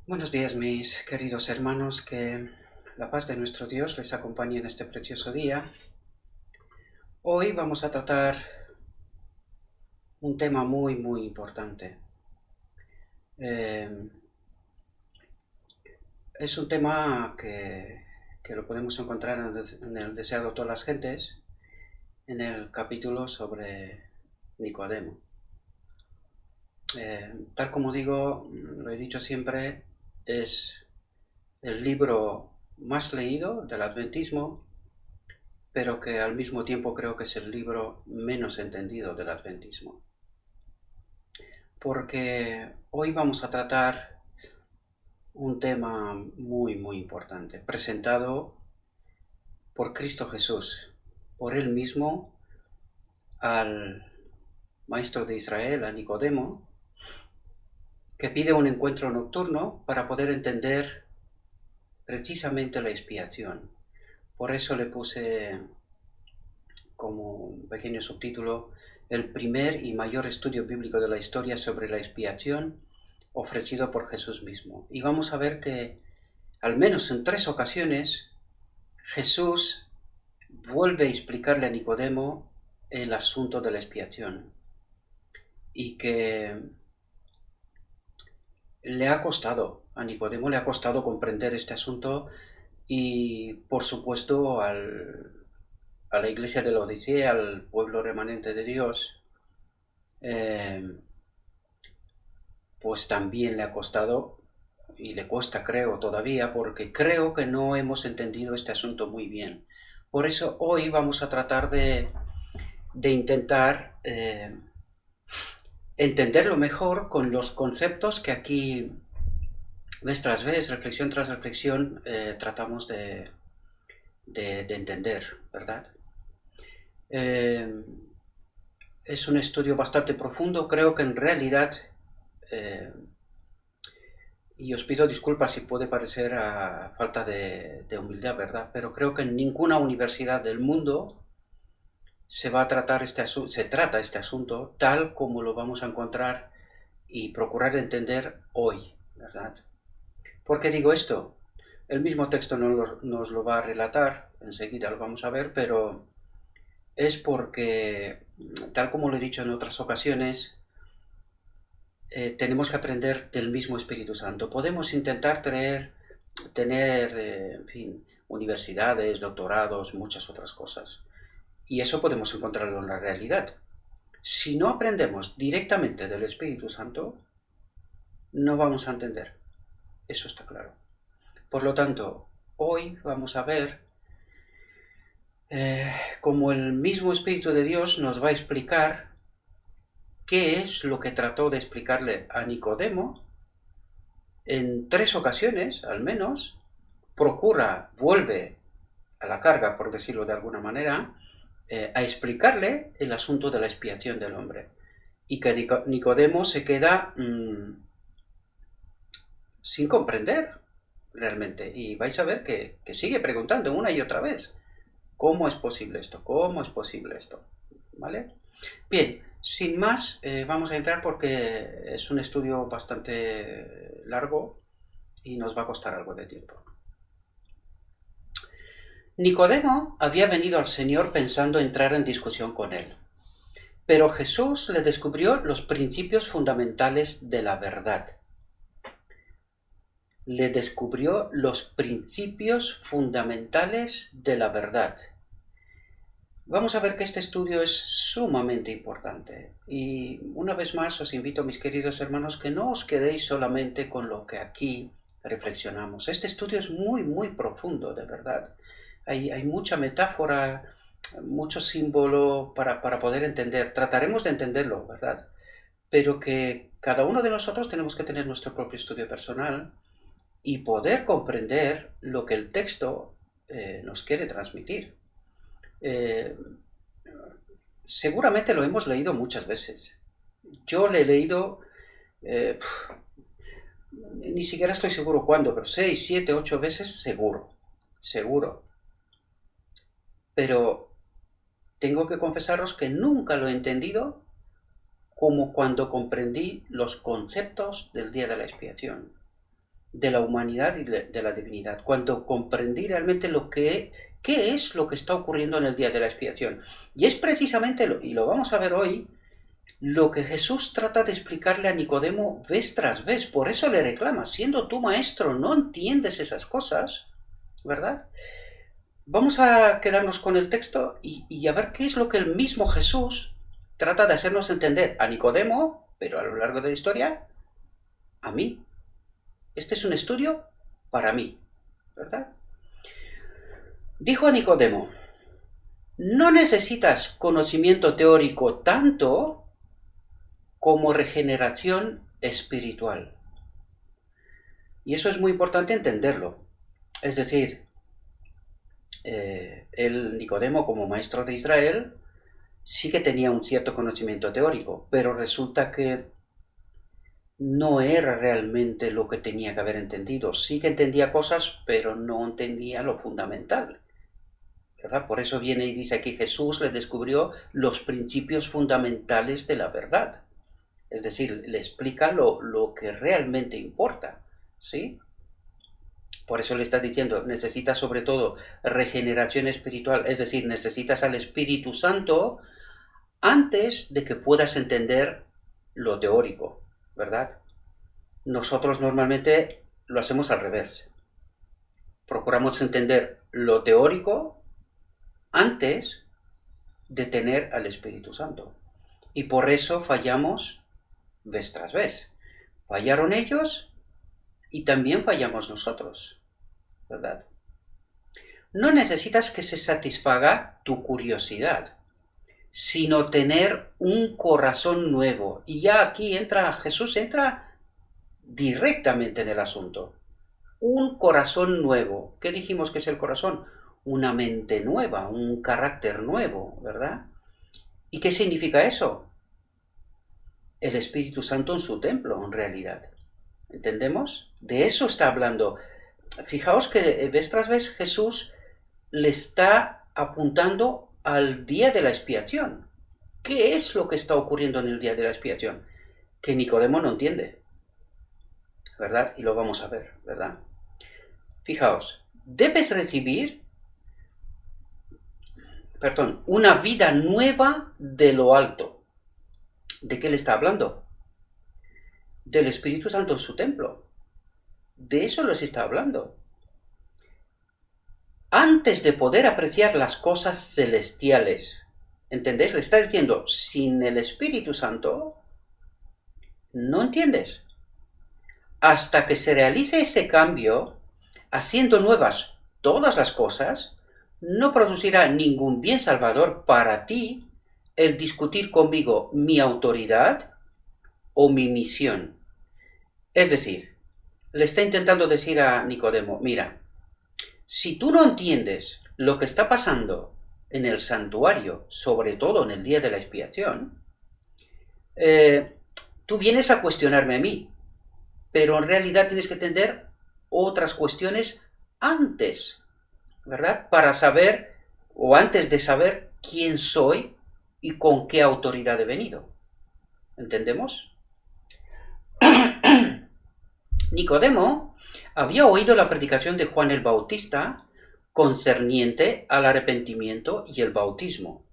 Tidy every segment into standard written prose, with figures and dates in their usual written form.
Buenos días, mis queridos hermanos, que la paz de nuestro Dios les acompañe en este precioso día. Hoy vamos a tratar un tema muy importante. Eh, es un tema que lo podemos encontrar en el Deseado de todas las gentes, en el capítulo sobre Nicodemo. Tal como digo, lo he dicho siempre, es el libro más leído del Adventismo, pero que al mismo tiempo creo que es el libro menos entendido del Adventismo. Porque hoy vamos a tratar un tema muy importante, presentado por Cristo Jesús, por Él mismo, al maestro de Israel, a Nicodemo, que pide un encuentro nocturno para poder entender precisamente la expiación. Por eso le puse como un pequeño subtítulo el primer y mayor estudio bíblico de la historia sobre la expiación ofrecido por Jesús mismo. Y vamos a ver que, al menos en 3 ocasiones, Jesús vuelve a explicarle a Nicodemo el asunto de la expiación. Y que a Nicodemo le ha costado comprender este asunto y, por supuesto, a la iglesia de la Odisea, al pueblo remanente de Dios, pues también le ha costado y le cuesta, creo, todavía, porque creo que no hemos entendido este asunto muy bien. Por eso hoy vamos a tratar de intentar entenderlo mejor con los conceptos que aquí, vez tras vez, reflexión tras reflexión, tratamos de entender, ¿verdad? Es un estudio bastante profundo, creo que en realidad, eh, y os pido disculpas si puede parecer a falta de humildad, ¿verdad? Pero creo que en ninguna universidad del mundo se trata este asunto tal como lo vamos a encontrar y procurar entender hoy, ¿verdad? ¿Por qué digo esto? El mismo texto nos lo va a relatar, enseguida lo vamos a ver, pero es porque, tal como lo he dicho en otras ocasiones, tenemos que aprender del mismo Espíritu Santo. Podemos intentar tener, en fin, universidades, doctorados, muchas otras cosas. Y eso podemos encontrarlo en la realidad. Si no aprendemos directamente del Espíritu Santo, no vamos a entender. Eso está claro. Por lo tanto, hoy vamos a ver cómo el mismo Espíritu de Dios nos va a explicar qué es lo que trató de explicarle a Nicodemo en 3 ocasiones, al menos. Vuelve a la carga, por decirlo de alguna manera, a explicarle el asunto de la expiación del hombre. Y que Nicodemo se queda sin comprender realmente. Y vais a ver que sigue preguntando una y otra vez, ¿cómo es posible esto? ¿Cómo es posible esto? ¿Vale? Bien, sin más, vamos a entrar porque es un estudio bastante largo y nos va a costar algo de tiempo. Nicodemo había venido al Señor pensando entrar en discusión con él, pero Jesús le descubrió los principios fundamentales de la verdad. Le descubrió los principios fundamentales de la verdad. Vamos a ver que este estudio es sumamente importante y una vez más os invito, mis queridos hermanos, que no os quedéis solamente con lo que aquí reflexionamos. Este estudio es muy profundo, de verdad. Hay mucha metáfora, mucho símbolo para poder entender. Trataremos de entenderlo, ¿verdad? Pero que cada uno de nosotros tenemos que tener nuestro propio estudio personal y poder comprender lo que el texto nos quiere transmitir. Eh, Seguramente lo hemos leído muchas veces. Yo le he leído, eh, ni siquiera estoy seguro cuándo, pero 6, 7, 8 veces seguro, seguro. Pero tengo que confesaros que nunca lo he entendido como cuando comprendí los conceptos del día de la expiación. de la humanidad y de la divinidad, cuando comprendí realmente qué es lo que está ocurriendo en el día de la expiación. Y es precisamente, y lo vamos a ver hoy, lo que Jesús trata de explicarle a Nicodemo vez tras vez. Por eso le reclama, siendo tú maestro, no entiendes esas cosas, ¿verdad? Vamos a quedarnos con el texto y a ver qué es lo que el mismo Jesús trata de hacernos entender a Nicodemo, pero a lo largo de la historia, a mí. Este es un estudio para mí, ¿verdad? Dijo a Nicodemo, no necesitas conocimiento teórico tanto como regeneración espiritual. Y eso es muy importante entenderlo. Es decir, el Nicodemo, como maestro de Israel, sí que tenía un cierto conocimiento teórico, pero resulta que no era realmente lo que tenía que haber entendido. Sí que entendía cosas, pero no entendía lo fundamental, ¿verdad? Por eso viene y dice aquí, Jesús le descubrió los principios fundamentales de la verdad. Es decir, le explica lo que realmente importa, ¿sí? Por eso le está diciendo, necesitas sobre todo regeneración espiritual, es decir, necesitas al Espíritu Santo antes de que puedas entender lo teórico, ¿verdad? Nosotros normalmente lo hacemos al revés. Procuramos entender lo teórico antes de tener al Espíritu Santo. Y por eso fallamos vez tras vez. Fallaron ellos y también fallamos nosotros, ¿verdad? No necesitas que se satisfaga tu curiosidad, sino tener un corazón nuevo. Y ya aquí Jesús entra directamente en el asunto. Un corazón nuevo. ¿Qué dijimos que es el corazón? Una mente nueva, un carácter nuevo, ¿verdad? ¿Y qué significa eso? El Espíritu Santo en su templo, en realidad. ¿Entendemos? De eso está hablando. Fijaos que vez tras vez Jesús le está apuntando al día de la expiación. ¿Qué es lo que está ocurriendo en el día de la expiación? Que Nicodemo no entiende, ¿verdad? Y lo vamos a ver, ¿verdad? Fijaos, debes recibir, una vida nueva de lo alto. ¿De qué le está hablando? Del Espíritu Santo en su templo. De eso les está hablando. Antes de poder apreciar las cosas celestiales, ¿entendéis? Le está diciendo, sin el Espíritu Santo, no entiendes. Hasta que se realice ese cambio, haciendo nuevas todas las cosas, no producirá ningún bien salvador para ti el discutir conmigo mi autoridad o mi misión. Es decir, le está intentando decir a Nicodemo, mira, si tú no entiendes lo que está pasando en el santuario, sobre todo en el día de la expiación, tú vienes a cuestionarme a mí, pero en realidad tienes que entender otras cuestiones antes, ¿verdad? Para saber, o antes de saber quién soy y con qué autoridad he venido. ¿Entendemos? Nicodemo había oído la predicación de Juan el Bautista concerniente al arrepentimiento y el bautismo.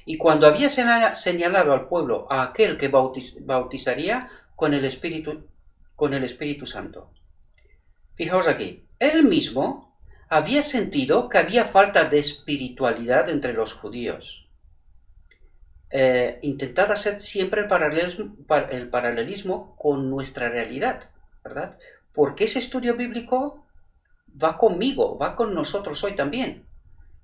Y cuando había señalado al pueblo a aquel que bautizaría con el Espíritu Santo. Fijaos aquí, él mismo había sentido que había falta de espiritualidad entre los judíos. Intentad hacer siempre el paralelismo con nuestra realidad, ¿verdad? Porque ese estudio bíblico va conmigo, va con nosotros hoy también.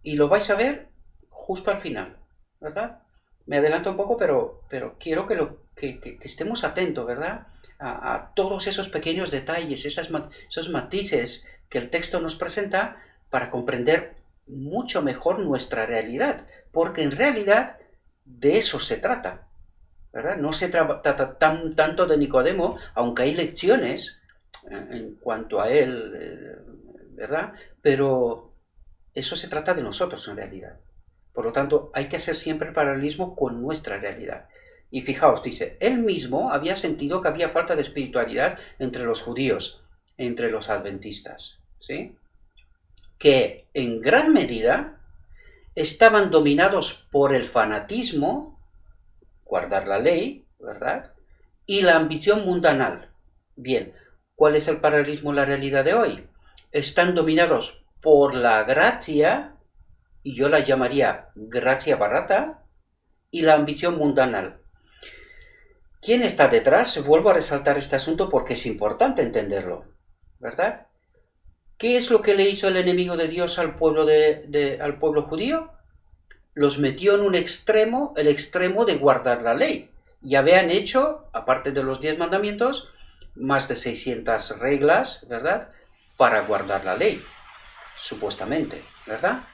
Y lo vais a ver justo al final, ¿verdad? Me adelanto un poco, pero quiero que estemos atentos, ¿verdad? A todos esos pequeños detalles, esos matices que el texto nos presenta para comprender mucho mejor nuestra realidad. Porque en realidad de eso se trata, ¿verdad? No se trata tanto de Nicodemo, aunque hay lecciones en cuanto a él, ¿verdad? Pero eso se trata de nosotros en realidad. Por lo tanto, hay que hacer siempre el paralelismo con nuestra realidad. Y fijaos, dice, él mismo había sentido que había falta de espiritualidad entre los judíos. entre los adventistas, ¿sí? Que en gran medida estaban dominados por el fanatismo, guardar la ley, ¿verdad? Y la ambición mundanal. Bien, ¿cuál es el paralelismo en la realidad de hoy? Están dominados por la gracia, y yo la llamaría gracia barata, y la ambición mundanal. ¿Quién está detrás? Vuelvo a resaltar este asunto porque es importante entenderlo, ¿verdad? ¿Qué es lo que le hizo el enemigo de Dios al pueblo, al pueblo judío? Los metió en un extremo, el extremo de guardar la ley. Y habían hecho, aparte de los 10 mandamientos, más de 600 reglas, ¿verdad? Para guardar la ley, supuestamente, ¿verdad?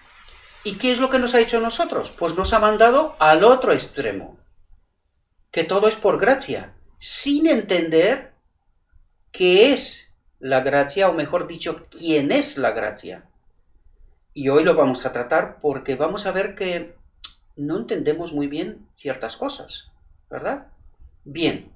¿Y qué es lo que nos ha hecho a nosotros? Pues nos ha mandado al otro extremo, que todo es por gracia, sin entender qué es la gracia, o mejor dicho, quién es la gracia. Y hoy lo vamos a tratar porque vamos a ver que no entendemos muy bien ciertas cosas, ¿verdad? Bien.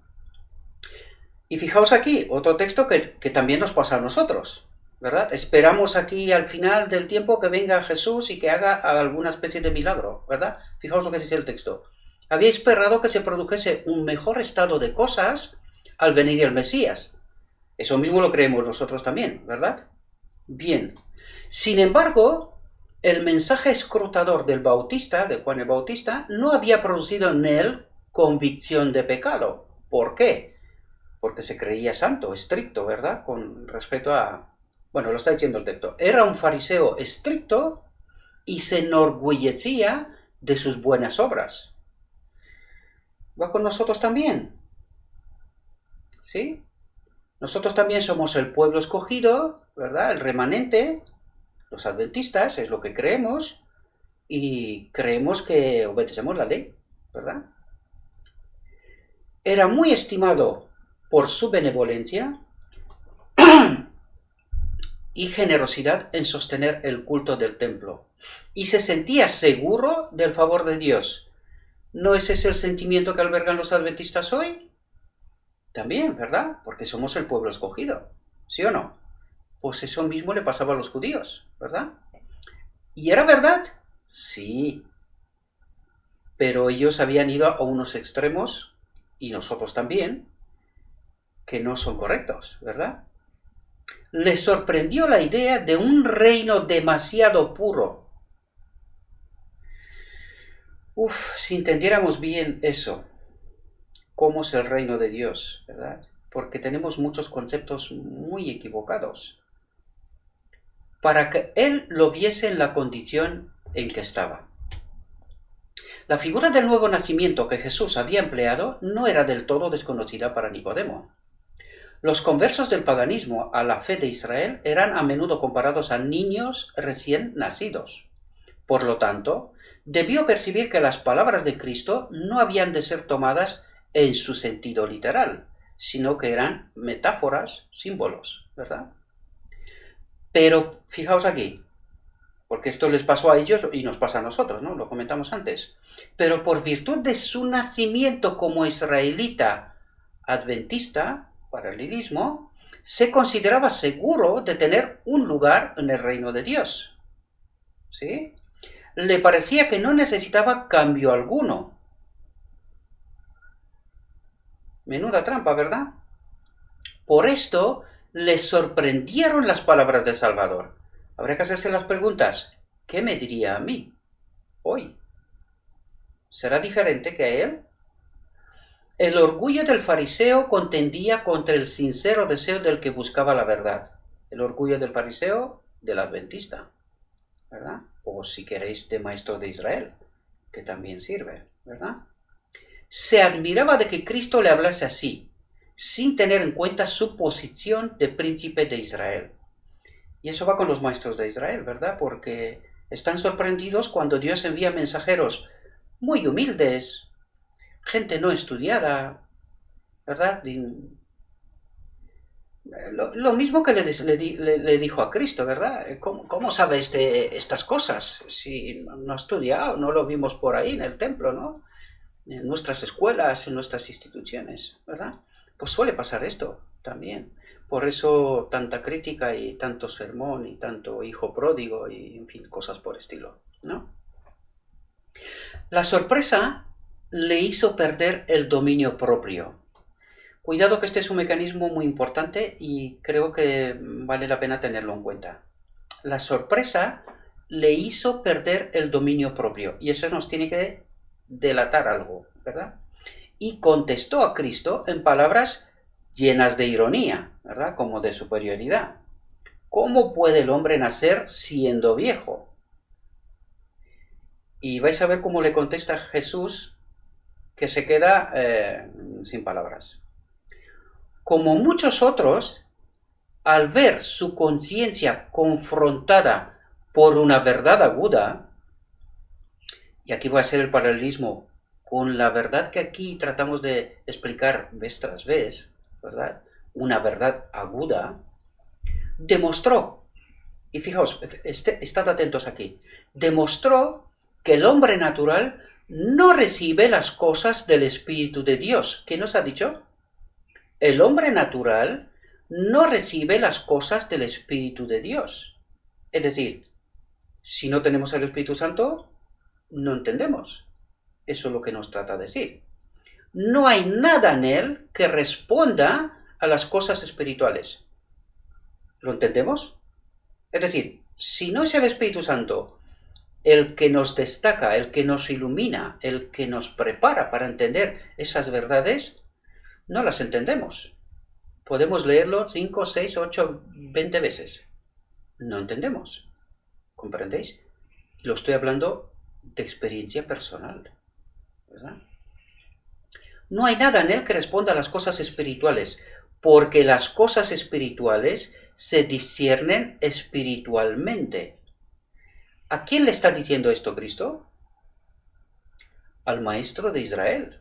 Y fijaos aquí, otro texto que también nos pasa a nosotros, ¿verdad? Esperamos aquí al final del tiempo que venga Jesús y que haga alguna especie de milagro, ¿verdad? Fijaos lo que dice el texto. Había esperado que se produjese un mejor estado de cosas al venir el Mesías. Eso mismo lo creemos nosotros también, ¿verdad? Bien. Sin embargo, el mensaje escrutador del Bautista, de Juan el Bautista, no había producido en él convicción de pecado. ¿Por qué? Porque se creía santo, estricto, ¿verdad? Con respecto a... Bueno, lo está diciendo el texto. Era un fariseo estricto y se enorgullecía de sus buenas obras. ¿Va con nosotros también? ¿Sí? Nosotros también somos el pueblo escogido, ¿verdad? El remanente, los adventistas, es lo que creemos, y creemos que obedecemos la ley, ¿verdad? Era muy estimado por su benevolencia y generosidad en sostener el culto del templo, y se sentía seguro del favor de Dios. ¿No es ese el sentimiento que albergan los adventistas hoy? También, ¿verdad? Porque somos el pueblo escogido, ¿sí o no? Pues eso mismo le pasaba a los judíos, ¿verdad? ¿Y era verdad? Sí, pero ellos habían ido a unos extremos, y nosotros también, que no son correctos, ¿verdad? Les sorprendió la idea de un reino demasiado puro. Si entendiéramos bien eso, cómo es el reino de Dios, ¿verdad? Porque tenemos muchos conceptos muy equivocados. Para que Él lo viese en la condición en que estaba. La figura del nuevo nacimiento que Jesús había empleado no era del todo desconocida para Nicodemo. Los conversos del paganismo a la fe de Israel eran a menudo comparados a niños recién nacidos. Por lo tanto, debió percibir que las palabras de Cristo no habían de ser tomadas en su sentido literal, sino que eran metáforas, símbolos, ¿verdad? Pero fijaos aquí, porque esto les pasó a ellos y nos pasa a nosotros, ¿no? Lo comentamos antes. Pero por virtud de su nacimiento como israelita adventista, paralelismo, se consideraba seguro de tener un lugar en el reino de Dios. ¿Sí? Le parecía que no necesitaba cambio alguno. Menuda trampa, ¿verdad? Por esto les sorprendieron las palabras de Salvador. Habrá que hacerse las preguntas, ¿qué me diría a mí hoy? ¿Será diferente que a él? El orgullo del fariseo contendía contra el sincero deseo del que buscaba la verdad. El orgullo del fariseo, del adventista, ¿verdad? O si queréis, de maestro de Israel, que también sirve, ¿verdad? Se admiraba de que Cristo le hablase así, sin tener en cuenta su posición de príncipe de Israel. Y eso va con los maestros de Israel, ¿verdad? Porque están sorprendidos cuando Dios envía mensajeros muy humildes, gente no estudiada, ¿verdad? Lo mismo que le dijo a Cristo, ¿verdad? ¿Cómo sabe estas cosas? Si no ha estudiado, no lo vimos por ahí en el templo, ¿no? En nuestras escuelas, en nuestras instituciones, ¿verdad? Pues suele pasar esto también. Por eso tanta crítica y tanto sermón y tanto hijo pródigo y, en fin, cosas por estilo, ¿no? La sorpresa le hizo perder el dominio propio. Cuidado que este es un mecanismo muy importante y creo que vale la pena tenerlo en cuenta. La sorpresa le hizo perder el dominio propio y eso nos tiene que delatar algo, ¿verdad? Y contestó a Cristo en palabras llenas de ironía, ¿verdad? Como de superioridad. ¿Cómo puede el hombre nacer siendo viejo? Y vais a ver cómo le contesta Jesús, que se queda sin palabras. Como muchos otros, al ver su conciencia confrontada por una verdad aguda, y aquí voy a hacer el paralelismo con la verdad que aquí tratamos de explicar vez tras vez, ¿verdad? Una verdad aguda, demostró, y fijaos, estad atentos aquí, demostró que el hombre natural no recibe las cosas del Espíritu de Dios. ¿Qué nos ha dicho? El hombre natural no recibe las cosas del Espíritu de Dios. Es decir, si no tenemos el Espíritu Santo, no entendemos. Eso es lo que nos trata de decir. No hay nada en él que responda a las cosas espirituales. ¿Lo entendemos? Es decir, si no es el Espíritu Santo el que nos destaca, el que nos ilumina, el que nos prepara para entender esas verdades, no las entendemos. Podemos leerlo 5, 6, 8, 20 veces. No entendemos. ¿Comprendéis? Lo estoy hablando de experiencia personal, ¿verdad? No hay nada en él que responda a las cosas espirituales, porque las cosas espirituales se disciernen espiritualmente. ¿A quién le está diciendo esto Cristo? Al maestro de Israel.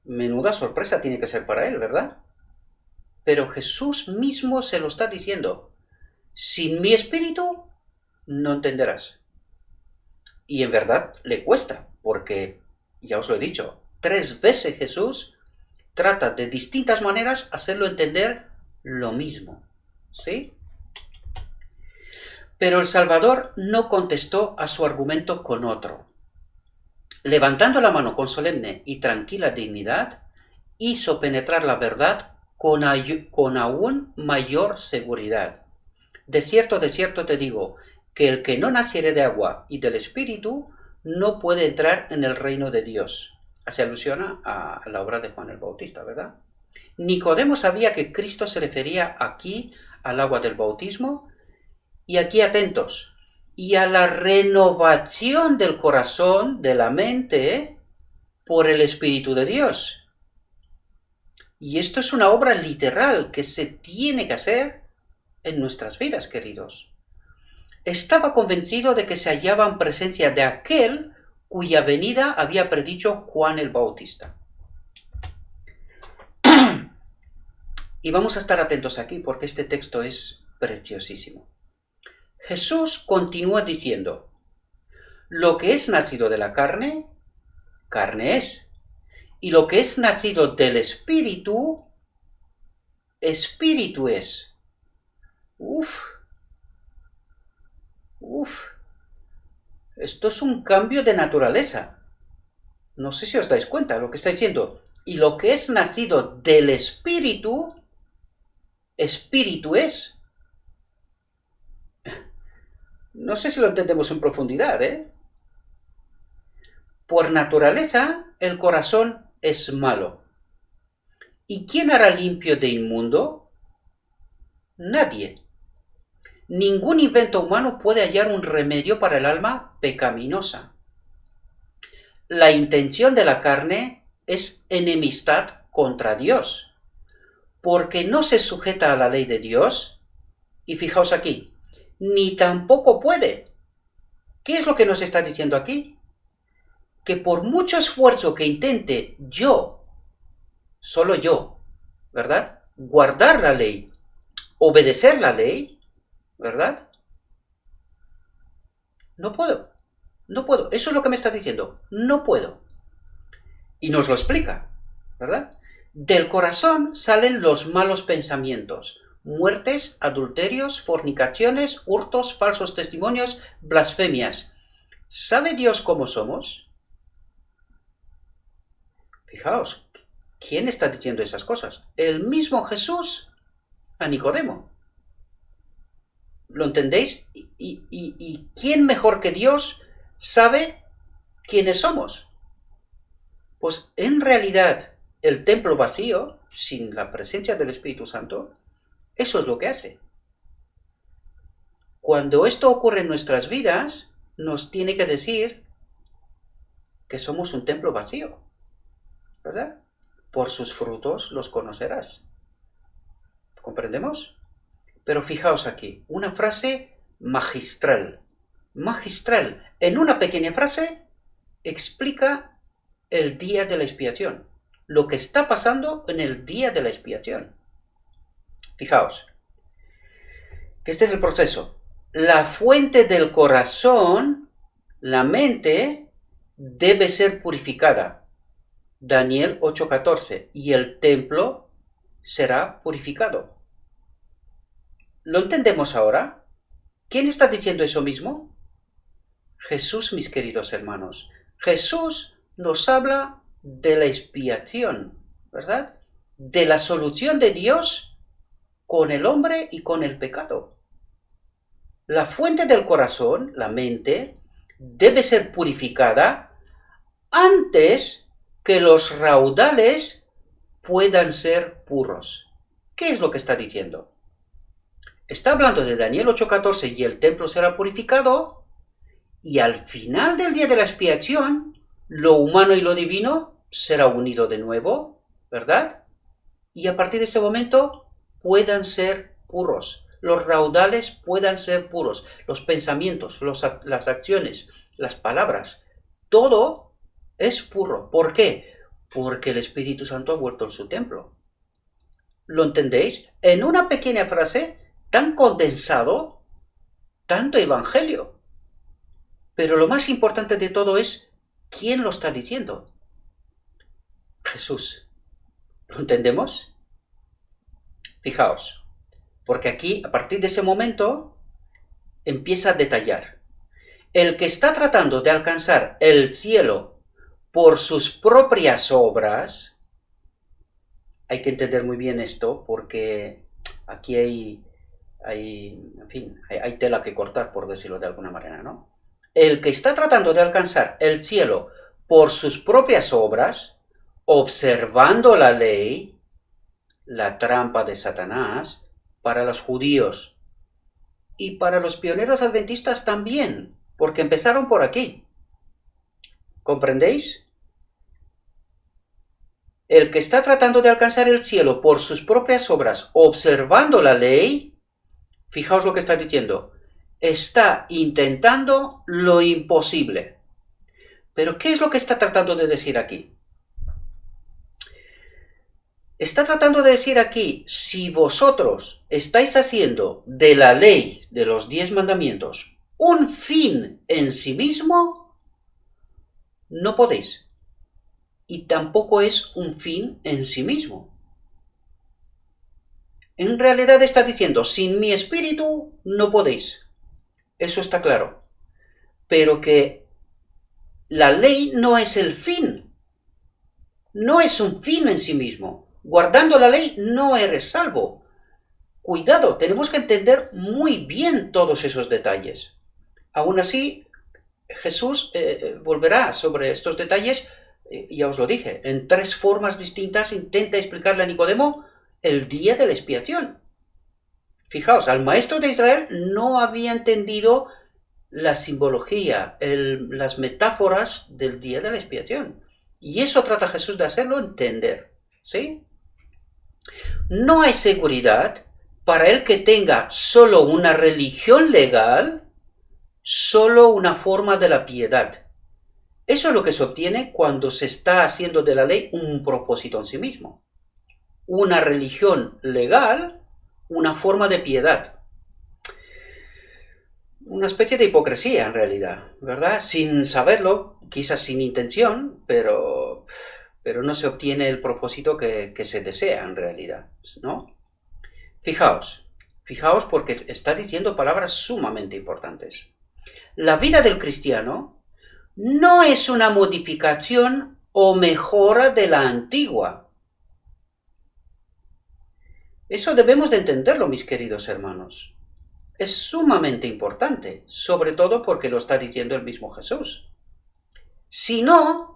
Menuda sorpresa tiene que ser para él, ¿verdad? Pero Jesús mismo se lo está diciendo. Sin mi espíritu no entenderás. Y en verdad le cuesta, porque, ya os lo he dicho, 3 veces Jesús trata de distintas maneras hacerlo entender lo mismo. ¿Sí? Pero el Salvador no contestó a su argumento con otro. Levantando la mano con solemne y tranquila dignidad, hizo penetrar la verdad con aún mayor seguridad. De cierto te digo, que el que no naciere de agua y del Espíritu no puede entrar en el reino de Dios. Hace alusión a la obra de Juan el Bautista, ¿verdad? Nicodemo sabía que Cristo se refería aquí al agua del bautismo, y aquí atentos, y a la renovación del corazón, de la mente, por el Espíritu de Dios. Y esto es una obra literal que se tiene que hacer en nuestras vidas, queridos. Estaba convencido de que se hallaba en presencia de aquel cuya venida había predicho Juan el Bautista. Y vamos a estar atentos aquí porque este texto es preciosísimo. Jesús continúa diciendo, lo que es nacido de la carne, carne es. Y lo que es nacido del Espíritu, Espíritu es. Esto es un cambio de naturaleza. No sé si os dais cuenta de lo que está diciendo. Y lo que es nacido del Espíritu, Espíritu es. No sé si lo entendemos en profundidad, ¿eh? Por naturaleza, el corazón es malo. ¿Y quién hará limpio de inmundo? Nadie. Ningún invento humano puede hallar un remedio para el alma pecaminosa. La intención de la carne es enemistad contra Dios, porque no se sujeta a la ley de Dios, y fijaos aquí, ni tampoco puede. ¿Qué es lo que nos está diciendo aquí? Que por mucho esfuerzo que intente yo, solo yo, ¿verdad? Guardar la ley, obedecer la ley, ¿verdad? No puedo. Eso es lo que me está diciendo. No puedo. Y nos lo explica, ¿verdad? Del corazón salen los malos pensamientos, muertes, adulterios, fornicaciones, hurtos, falsos testimonios, blasfemias. ¿Sabe Dios cómo somos? Fijaos, ¿quién está diciendo esas cosas? El mismo Jesús a Nicodemo. ¿Lo entendéis? ¿Y quién mejor que Dios sabe quiénes somos? Pues en realidad el templo vacío, sin la presencia del Espíritu Santo, eso es lo que hace. Cuando esto ocurre en nuestras vidas, nos tiene que decir que somos un templo vacío, ¿verdad? Por sus frutos los conocerás. ¿Comprendemos? Pero fijaos aquí, una frase magistral. Magistral. En una pequeña frase explica el día de la expiación. Lo que está pasando en el día de la expiación. Fijaos, que este es el proceso. La fuente del corazón, la mente, debe ser purificada. Daniel 8:14. Y el templo será purificado. ¿Lo entendemos ahora? ¿Quién está diciendo eso mismo? Jesús, mis queridos hermanos. Jesús nos habla de la expiación, ¿verdad? De la solución de Dios con el hombre y con el pecado. La fuente del corazón, la mente, debe ser purificada antes que los raudales puedan ser puros. ¿Qué es lo que está diciendo? Está hablando de Daniel 8:14 y el templo será purificado, y al final del día de la expiación, lo humano y lo divino será unido de nuevo, ¿verdad? Y a partir de ese momento puedan ser puros, los raudales puedan ser puros, los pensamientos, las acciones, las palabras, todo es puro. ¿Por qué? Porque el Espíritu Santo ha vuelto en su templo. ¿Lo entendéis? En una pequeña frase, tan condensado, tanto evangelio. Pero lo más importante de todo es, ¿quién lo está diciendo? Jesús. ¿Lo entendemos? Fijaos, porque aquí, a partir de ese momento, empieza a detallar. El que está tratando de alcanzar el cielo por sus propias obras, hay que entender muy bien esto, porque aquí hay tela que cortar, por decirlo de alguna manera, ¿no? El que está tratando de alcanzar el cielo por sus propias obras, observando la ley, la trampa de Satanás, para los judíos y para los pioneros adventistas también, porque empezaron por aquí. ¿Comprendéis? El que está tratando de alcanzar el cielo por sus propias obras, observando la ley, fijaos lo que está diciendo, está intentando lo imposible. Pero ¿qué es lo que está tratando de decir aquí? Está tratando de decir aquí, si vosotros estáis haciendo de la ley de los 10 mandamientos un fin en sí mismo, no podéis. Y tampoco es un fin en sí mismo. En realidad está diciendo, sin mi espíritu no podéis. Eso está claro. Pero que la ley no es el fin. No es un fin en sí mismo. Guardando la ley no eres salvo. Cuidado, tenemos que entender muy bien todos esos detalles. Aún así, Jesús volverá sobre estos detalles, ya os lo dije, en 3 formas distintas intenta explicarle a Nicodemo el día de la expiación. Fijaos, al maestro de Israel no había entendido la simbología, las metáforas del día de la expiación. Y eso trata Jesús de hacerlo entender, ¿sí? No hay seguridad para el que tenga solo una religión legal, solo una forma de la piedad. Eso es lo que se obtiene cuando se está haciendo de la ley un propósito en sí mismo. Una religión legal, una forma de piedad. Una especie de hipocresía en realidad, ¿verdad? Sin saberlo, quizás sin intención, pero pero no se obtiene el propósito que se desea en realidad, ¿no? Fijaos porque está diciendo palabras sumamente importantes. La vida del cristiano no es una modificación o mejora de la antigua. Eso debemos de entenderlo, mis queridos hermanos. Es sumamente importante, sobre todo porque lo está diciendo el mismo Jesús. Sino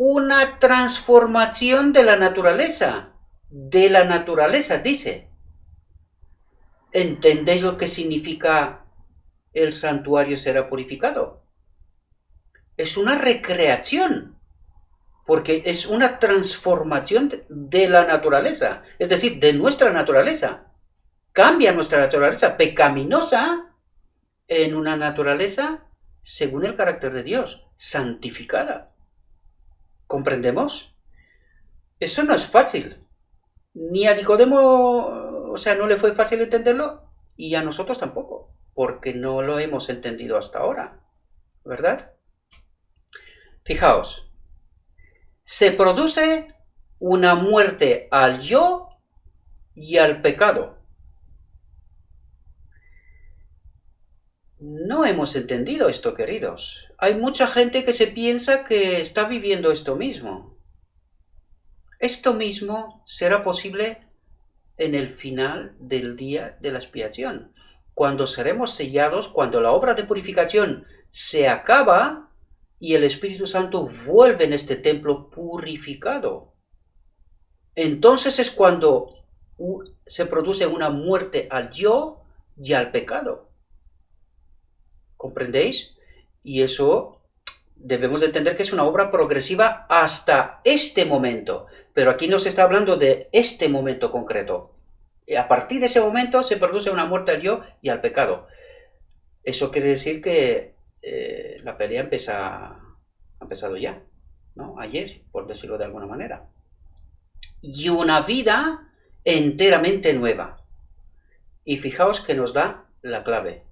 una transformación de la naturaleza. De la naturaleza, dice. ¿Entendéis lo que significa el santuario será purificado? Es una recreación, porque es una transformación de la naturaleza, es decir, de nuestra naturaleza. Cambia nuestra naturaleza pecaminosa en una naturaleza según el carácter de Dios, santificada. ¿Comprendemos? Eso no es fácil. Ni a Nicodemo, no le fue fácil entenderlo, y a nosotros tampoco, porque no lo hemos entendido hasta ahora, ¿verdad? Fijaos, se produce una muerte al yo y al pecado. No hemos entendido esto, queridos. Hay mucha gente que se piensa que está viviendo esto mismo. Esto mismo será posible en el final del día de la expiación, cuando seremos sellados, cuando la obra de purificación se acaba y el Espíritu Santo vuelve en este templo purificado. Entonces es cuando se produce una muerte al yo y al pecado. ¿Comprendéis? Y eso debemos de entender que es una obra progresiva hasta este momento. Pero aquí no se está hablando de este momento concreto. A partir de ese momento se produce una muerte al yo y al pecado. Eso quiere decir que la pelea ha empezado ya, ¿no? Ayer, por decirlo de alguna manera. Y una vida enteramente nueva. Y fijaos que nos da la clave.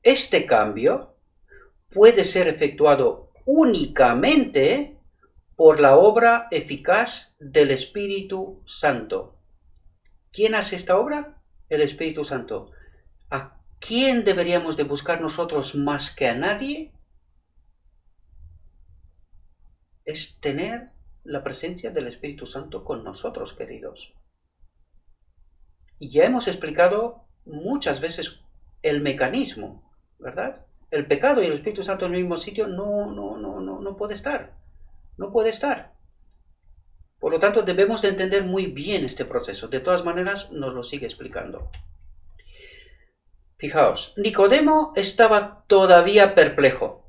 Este cambio puede ser efectuado únicamente por la obra eficaz del Espíritu Santo. ¿Quién hace esta obra? El Espíritu Santo. ¿A quién deberíamos de buscar nosotros más que a nadie? Es tener la presencia del Espíritu Santo con nosotros, queridos. Y ya hemos explicado muchas veces el mecanismo, ¿verdad? El pecado y el Espíritu Santo en el mismo sitio no puede estar. No puede estar. Por lo tanto, debemos de entender muy bien este proceso. De todas maneras, nos lo sigue explicando. Fijaos, Nicodemo estaba todavía perplejo.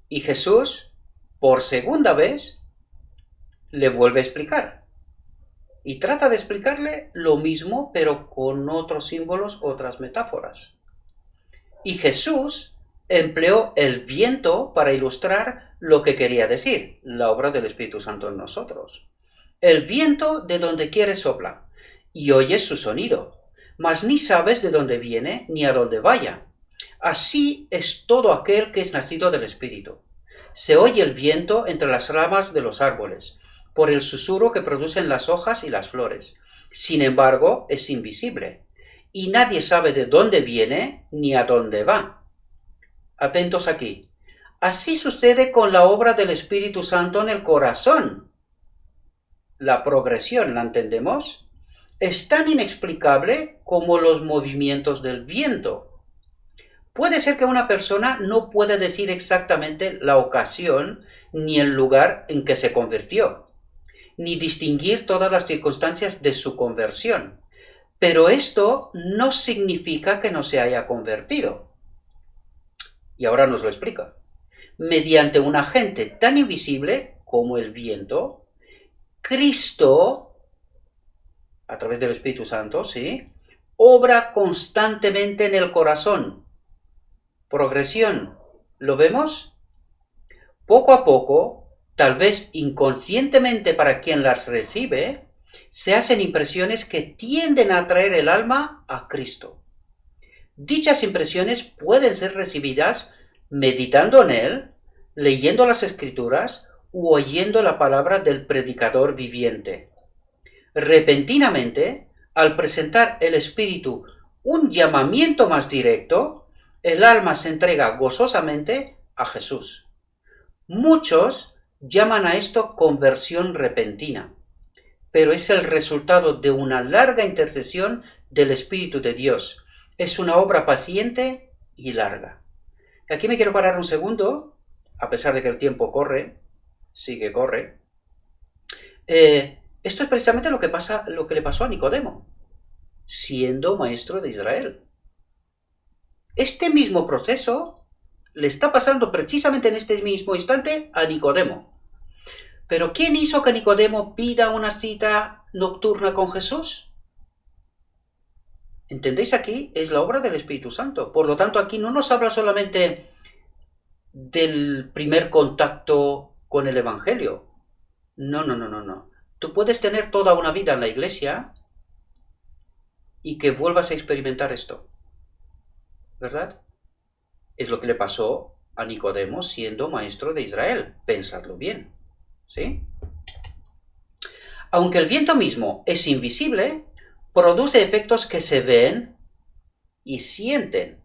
Y Jesús, por segunda vez, le vuelve a explicar. Y trata de explicarle lo mismo, pero con otros símbolos, otras metáforas. Y Jesús empleó el viento para ilustrar lo que quería decir, la obra del Espíritu Santo en nosotros. El viento de donde quiere sopla, y oyes su sonido, mas ni sabes de dónde viene ni a dónde vaya. Así es todo aquel que es nacido del Espíritu. Se oye el viento entre las ramas de los árboles, por el susurro que producen las hojas y las flores. Sin embargo, es invisible, y nadie sabe de dónde viene ni a dónde va. Atentos aquí. Así sucede con la obra del Espíritu Santo en el corazón. La progresión, ¿la entendemos? Es tan inexplicable como los movimientos del viento. Puede ser que una persona no pueda decir exactamente la ocasión ni el lugar en que se convirtió, ni distinguir todas las circunstancias de su conversión. Pero esto no significa que no se haya convertido. Y ahora nos lo explica. Mediante un agente tan invisible como el viento, Cristo, a través del Espíritu Santo, ¿sí?, obra constantemente en el corazón. Progresión, ¿lo vemos? Poco a poco, tal vez inconscientemente para quien las recibe, se hacen impresiones que tienden a atraer el alma a Cristo. Dichas impresiones pueden ser recibidas meditando en Él, leyendo las Escrituras u oyendo la palabra del predicador viviente. Repentinamente, al presentar el Espíritu un llamamiento más directo, el alma se entrega gozosamente a Jesús. Muchos llaman a esto conversión repentina, pero es el resultado de una larga intercesión del Espíritu de Dios. Es una obra paciente y larga. Aquí me quiero parar un segundo, a pesar de que el tiempo corre, sigue corre. Esto es precisamente lo que le pasó a Nicodemo, siendo maestro de Israel. Este mismo proceso le está pasando precisamente en este mismo instante a Nicodemo. Pero ¿quién hizo que Nicodemo pida una cita nocturna con Jesús? ¿Entendéis? Aquí es la obra del Espíritu Santo. Por lo tanto, aquí no nos habla solamente del primer contacto con el Evangelio. No. Tú puedes tener toda una vida en la iglesia y que vuelvas a experimentar esto, ¿verdad? Es lo que le pasó a Nicodemo siendo maestro de Israel. Pensadlo bien, ¿sí? Aunque el viento mismo es invisible, produce efectos que se ven y sienten.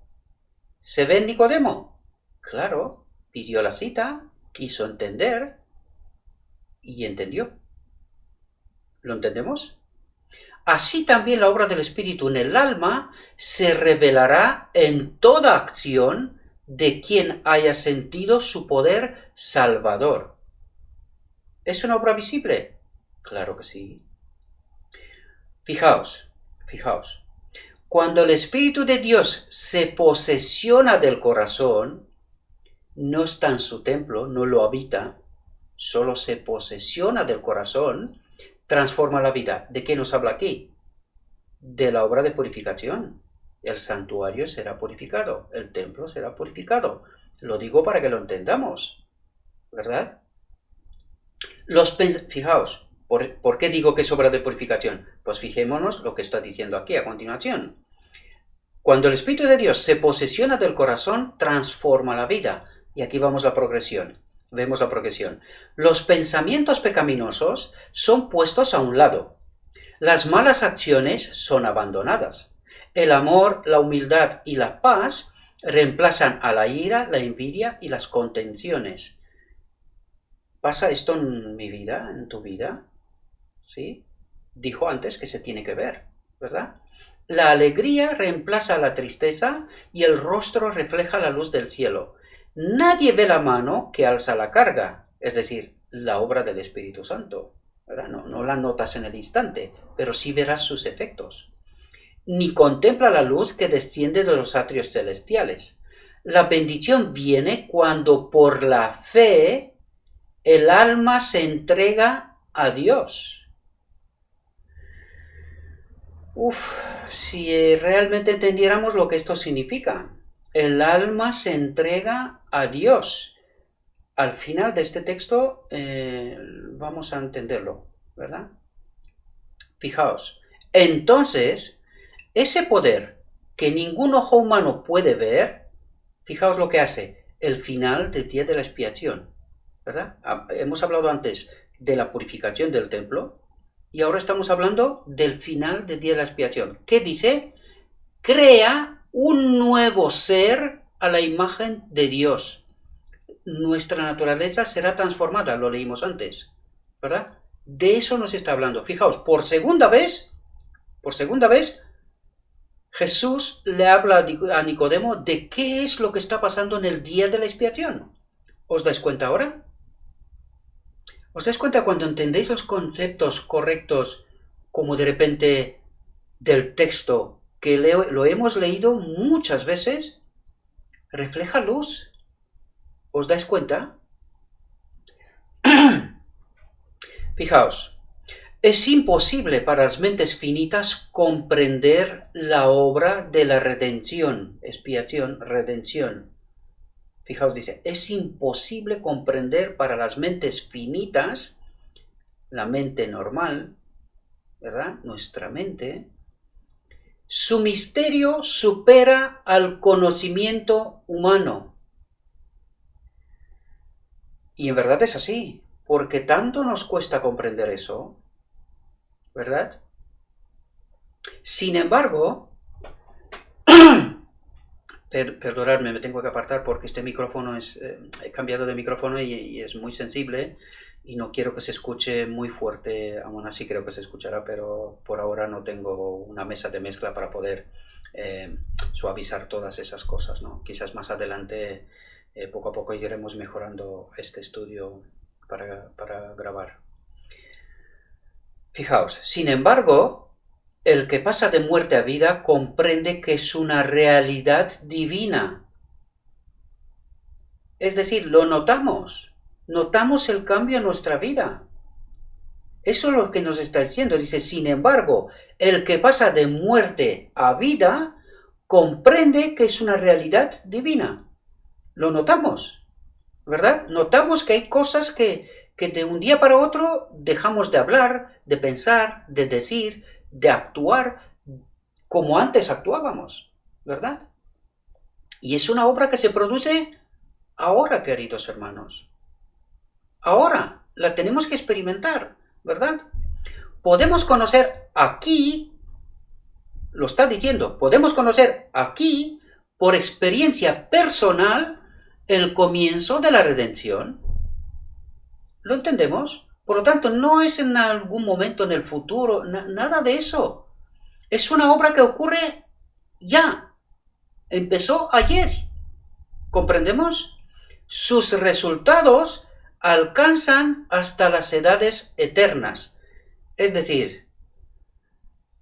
¿Se ve en Nicodemo? Claro, pidió la cita, quiso entender y entendió. ¿Lo entendemos? Así también la obra del Espíritu en el alma se revelará en toda acción de quien haya sentido su poder salvador. ¿Es una obra visible? Claro que sí. Fijaos. Cuando el Espíritu de Dios se posesiona del corazón, no está en su templo, no lo habita, solo se posesiona del corazón, transforma la vida. ¿De qué nos habla aquí? De la obra de purificación. El santuario será purificado, el templo será purificado. Lo digo para que lo entendamos, ¿verdad? Fijaos, ¿por qué digo que es obra de purificación? Pues fijémonos lo que está diciendo aquí a continuación. Cuando el Espíritu de Dios se posesiona del corazón, transforma la vida. Y aquí vemos la progresión. Vemos la progresión. Los pensamientos pecaminosos son puestos a un lado. Las malas acciones son abandonadas. El amor, la humildad y la paz reemplazan a la ira, la envidia y las contenciones. ¿Pasa esto en mi vida, en tu vida? ¿Sí? Dijo antes que se tiene que ver, ¿verdad? La alegría reemplaza la tristeza y el rostro refleja la luz del cielo. Nadie ve la mano que alza la carga, es decir, la obra del Espíritu Santo, ¿verdad? No la notas en el instante, pero sí verás sus efectos. Ni contempla la luz que desciende de los atrios celestiales. La bendición viene cuando por la fe el alma se entrega a Dios. Si realmente entendiéramos lo que esto significa. El alma se entrega a Dios. Al final de este texto vamos a entenderlo, ¿verdad? Fijaos. Entonces, ese poder que ningún ojo humano puede ver, fijaos lo que hace el final del día de la expiación, ¿verdad? Hemos hablado antes de la purificación del templo y ahora estamos hablando del final del día de la expiación. ¿Qué dice? Crea un nuevo ser a la imagen de Dios. Nuestra naturaleza será transformada, lo leímos antes, ¿verdad? De eso nos está hablando. Fijaos, por segunda vez, Jesús le habla a Nicodemo de qué es lo que está pasando en el día de la expiación. ¿Os dais cuenta ahora? ¿Os dais cuenta cuando entendéis los conceptos correctos, como de repente del texto, que lo hemos leído muchas veces, refleja luz? ¿Os dais cuenta? Fijaos, es imposible para las mentes finitas comprender la obra de la redención, expiación, redención. Fijaos, dice, es imposible comprender para las mentes finitas, la mente normal, ¿verdad? Nuestra mente, su misterio supera al conocimiento humano. Y en verdad es así. porque tanto nos cuesta comprender eso, ¿verdad? Sin embargo, perdonadme, me tengo que apartar porque este micrófono he cambiado de micrófono y es muy sensible y no quiero que se escuche muy fuerte, aún así creo que se escuchará, pero por ahora no tengo una mesa de mezcla para poder suavizar todas esas cosas, ¿no? Quizás más adelante, poco a poco iremos mejorando este estudio para grabar. Fijaos, sin embargo, el que pasa de muerte a vida comprende que es una realidad divina. Es decir, lo notamos el cambio en nuestra vida. Eso es lo que nos está diciendo. Dice, sin embargo, el que pasa de muerte a vida comprende que es una realidad divina. Lo notamos, ¿verdad? Notamos que hay cosas que de un día para otro dejamos de hablar, de pensar, de decir, de actuar como antes actuábamos, ¿verdad? Y es una obra que se produce ahora, queridos hermanos. Ahora la tenemos que experimentar, ¿verdad? Podemos conocer aquí, lo está diciendo, podemos conocer aquí, por experiencia personal, el comienzo de la redención. ¿Lo entendemos? Por lo tanto, no es en algún momento en el futuro, nada de eso. Es una obra que ocurre ya. Empezó ayer. ¿Comprendemos? Sus resultados alcanzan hasta las edades eternas. Es decir,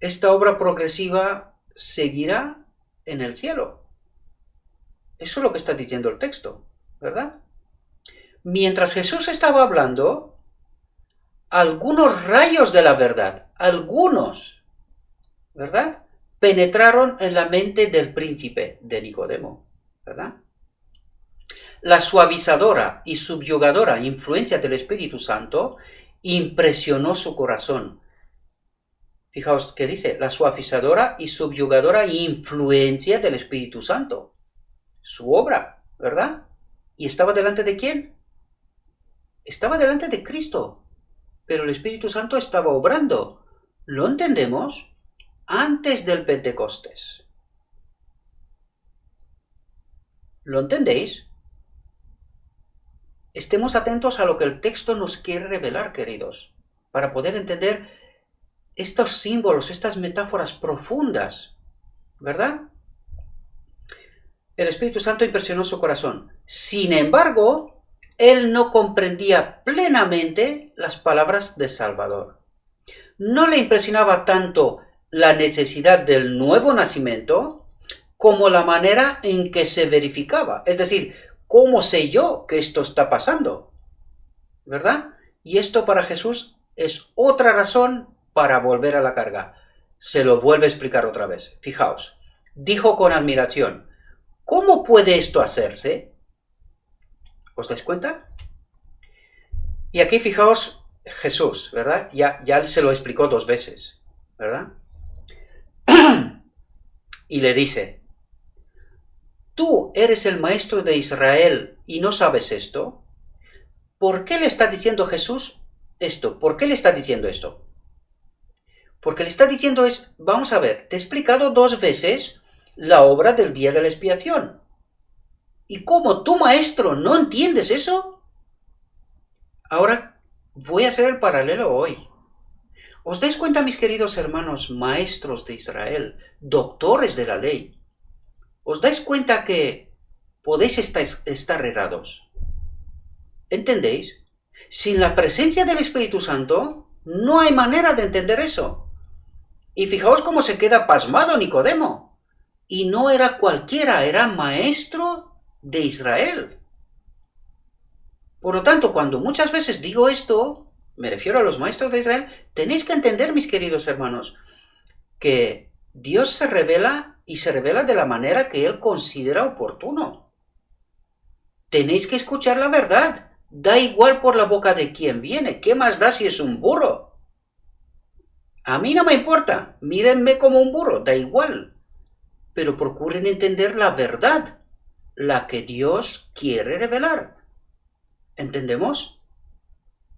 esta obra progresiva seguirá en el cielo. Eso es lo que está diciendo el texto, ¿verdad? Mientras Jesús estaba hablando, algunos rayos de la verdad, algunos, ¿verdad?, penetraron en la mente del príncipe de Nicodemo, ¿verdad? La suavizadora y subyugadora influencia del Espíritu Santo impresionó su corazón. Fijaos que dice, la suavizadora y subyugadora influencia del Espíritu Santo. Su obra, ¿verdad? ¿Y estaba delante de quién? Estaba delante de Cristo. Pero el Espíritu Santo estaba obrando. ¿Lo entendemos? Antes del Pentecostés. ¿Lo entendéis? Estemos atentos a lo que el texto nos quiere revelar, queridos, para poder entender estos símbolos, estas metáforas profundas, ¿verdad? El Espíritu Santo impresionó su corazón. Sin embargo, él no comprendía plenamente las palabras de Salvador. No le impresionaba tanto la necesidad del nuevo nacimiento como la manera en que se verificaba. Es decir, ¿cómo sé yo que esto está pasando? ¿Verdad? Y esto para Jesús es otra razón para volver a la carga. Se lo vuelve a explicar otra vez. Fijaos, dijo con admiración, ¿cómo puede esto hacerse? ¿Os dais cuenta? Y aquí fijaos Jesús, ¿verdad? Ya él se lo explicó 2 veces, ¿verdad? Y le dice, ¿tú eres el maestro de Israel y no sabes esto? ¿Por qué le está diciendo Jesús esto? ¿Por qué le está diciendo esto? Porque le está diciendo vamos a ver, te he explicado 2 veces la obra del día de la expiación. ¿Y cómo tú, maestro, no entiendes eso? Ahora voy a hacer el paralelo hoy. ¿Os dais cuenta, mis queridos hermanos, maestros de Israel, doctores de la ley? ¿Os dais cuenta que podéis estar errados? ¿Entendéis? Sin la presencia del Espíritu Santo, no hay manera de entender eso. Y fijaos cómo se queda pasmado Nicodemo. Y no era cualquiera, era maestro de Israel. Por lo tanto, cuando muchas veces digo esto, me refiero a los maestros de Israel, tenéis que entender, mis queridos hermanos, que Dios se revela y se revela de la manera que Él considera oportuno. Tenéis que escuchar la verdad. Da igual por la boca de quién viene. ¿Qué más da si es un burro? A mí no me importa. Mírenme como un burro, da igual. Pero procuren entender la verdad, la que Dios quiere revelar. ¿Entendemos?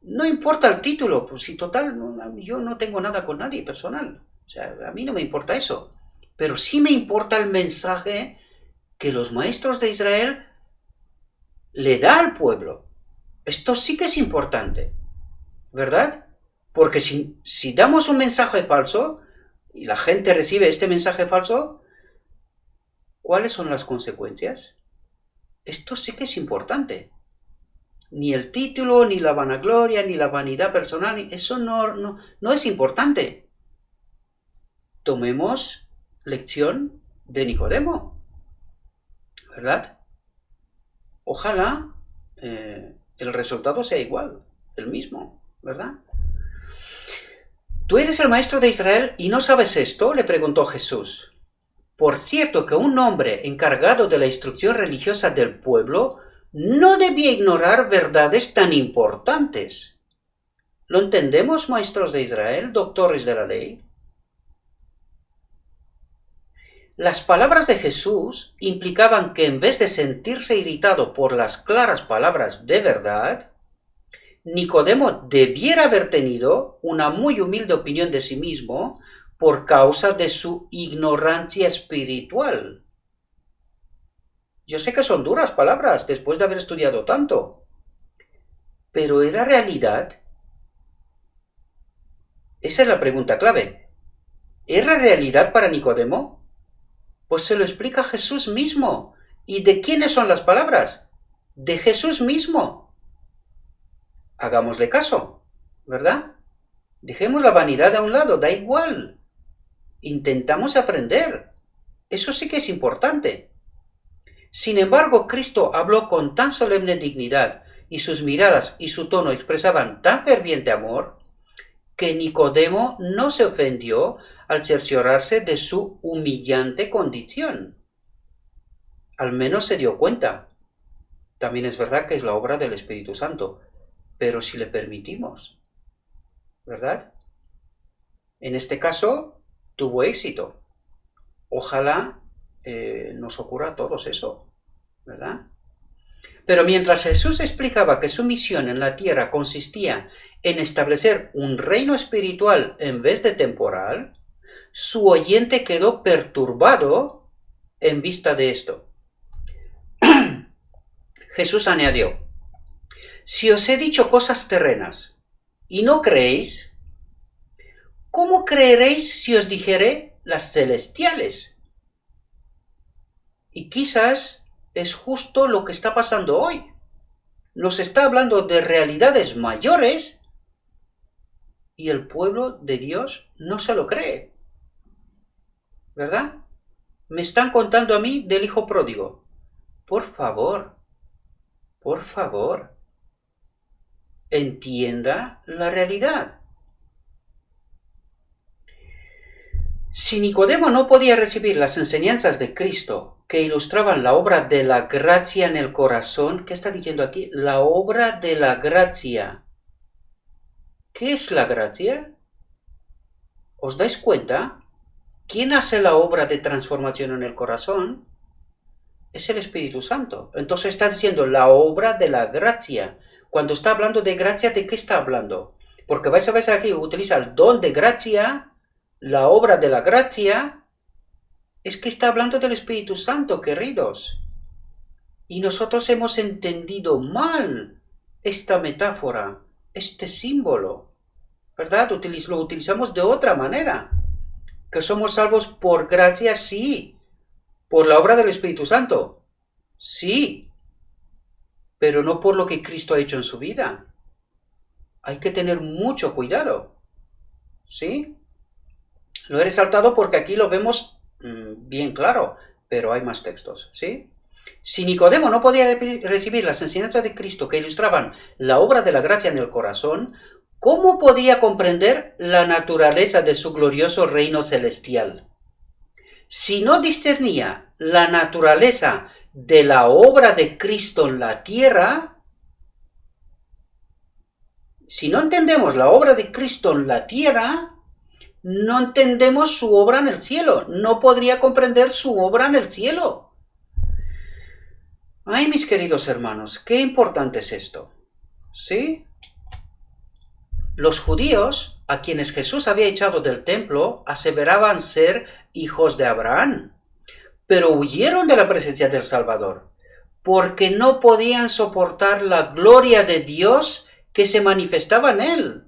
No importa el título, pues si total, yo no tengo nada con nadie personal. O sea, a mí no me importa eso. Pero sí me importa el mensaje que los maestros de Israel le da al pueblo. Esto sí que es importante, ¿verdad? Porque si damos un mensaje falso y la gente recibe este mensaje falso, ¿cuáles son las consecuencias? Esto sí que es importante. Ni el título, ni la vanagloria, ni la vanidad personal, eso no es importante. Tomemos lección de Nicodemo, ¿verdad? Ojalá el resultado sea igual, el mismo, ¿verdad? ¿Tú eres el maestro de Israel y no sabes esto?, le preguntó Jesús. Por cierto que un hombre encargado de la instrucción religiosa del pueblo no debía ignorar verdades tan importantes. ¿Lo entendemos, maestros de Israel, doctores de la ley? Las palabras de Jesús implicaban que en vez de sentirse irritado por las claras palabras de verdad, Nicodemo debiera haber tenido una muy humilde opinión de sí mismo por causa de su ignorancia espiritual. Yo sé que son duras palabras después de haber estudiado tanto, pero ¿era realidad? Esa es la pregunta clave. ¿Era realidad para Nicodemo? Pues se lo explica Jesús mismo. ¿Y de quiénes son las palabras? De Jesús mismo. Hagámosle caso, ¿verdad? Dejemos la vanidad a un lado, da igual. Intentamos aprender. Eso sí que es importante. Sin embargo, Cristo habló con tan solemne dignidad y sus miradas y su tono expresaban tan ferviente amor que Nicodemo no se ofendió al cerciorarse de su humillante condición. Al menos se dio cuenta. También es verdad que es la obra del Espíritu Santo, pero si le permitimos, ¿verdad? En este caso, tuvo éxito. Ojalá nos ocurra a todos eso, ¿verdad? Pero mientras Jesús explicaba que su misión en la tierra consistía en establecer un reino espiritual en vez de temporal, su oyente quedó perturbado en vista de esto. Jesús añadió: si os he dicho cosas terrenas y no creéis, ¿cómo creeréis si os dijere las celestiales? Y quizás es justo lo que está pasando hoy. Nos está hablando de realidades mayores y el pueblo de Dios no se lo cree, ¿verdad? Me están contando a mí del hijo pródigo. Por favor, entienda la realidad. Si Nicodemo no podía recibir las enseñanzas de Cristo que ilustraban la obra de la gracia en el corazón, ¿qué está diciendo aquí? La obra de la gracia. ¿Qué es la gracia? ¿Os dais cuenta? ¿Quién hace la obra de transformación en el corazón? Es el Espíritu Santo. Entonces está diciendo la obra de la gracia. Cuando está hablando de gracia, ¿de qué está hablando? Porque vais a ver aquí, utiliza el don de gracia, la obra de la gracia. Es que está hablando del Espíritu Santo, queridos. Y nosotros hemos entendido mal esta metáfora, este símbolo, ¿verdad? Lo utilizamos de otra manera. Que somos salvos por gracia, sí. Por la obra del Espíritu Santo, sí. Pero no por lo que Cristo ha hecho en su vida. Hay que tener mucho cuidado, ¿sí? Lo he resaltado porque aquí lo vemos bien claro, pero hay más textos, ¿sí? Si Nicodemo no podía recibir las enseñanzas de Cristo que ilustraban la obra de la gracia en el corazón, ¿cómo podía comprender la naturaleza de su glorioso reino celestial? Si no discernía la naturaleza de la obra de Cristo en la tierra, si no entendemos la obra de Cristo en la tierra, no entendemos su obra en el cielo. No podría comprender su obra en el cielo. Ay, mis queridos hermanos, qué importante es esto. ¿Sí? Los judíos, a quienes Jesús había echado del templo, aseveraban ser hijos de Abraham, pero huyeron de la presencia del Salvador, porque no podían soportar la gloria de Dios que se manifestaba en él.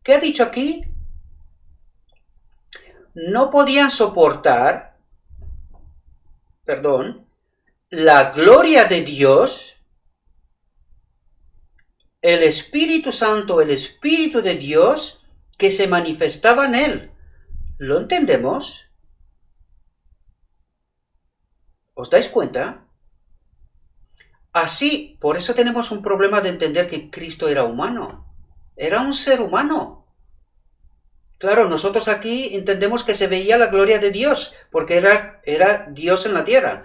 ¿Qué ha dicho aquí? No podían soportar, la gloria de Dios, el Espíritu Santo, el Espíritu de Dios que se manifestaba en él. ¿Lo entendemos? ¿Os dais cuenta? Así, por eso tenemos un problema de entender que Cristo era humano. Era un ser humano. Claro, nosotros aquí entendemos que se veía la gloria de Dios, porque era Dios en la tierra.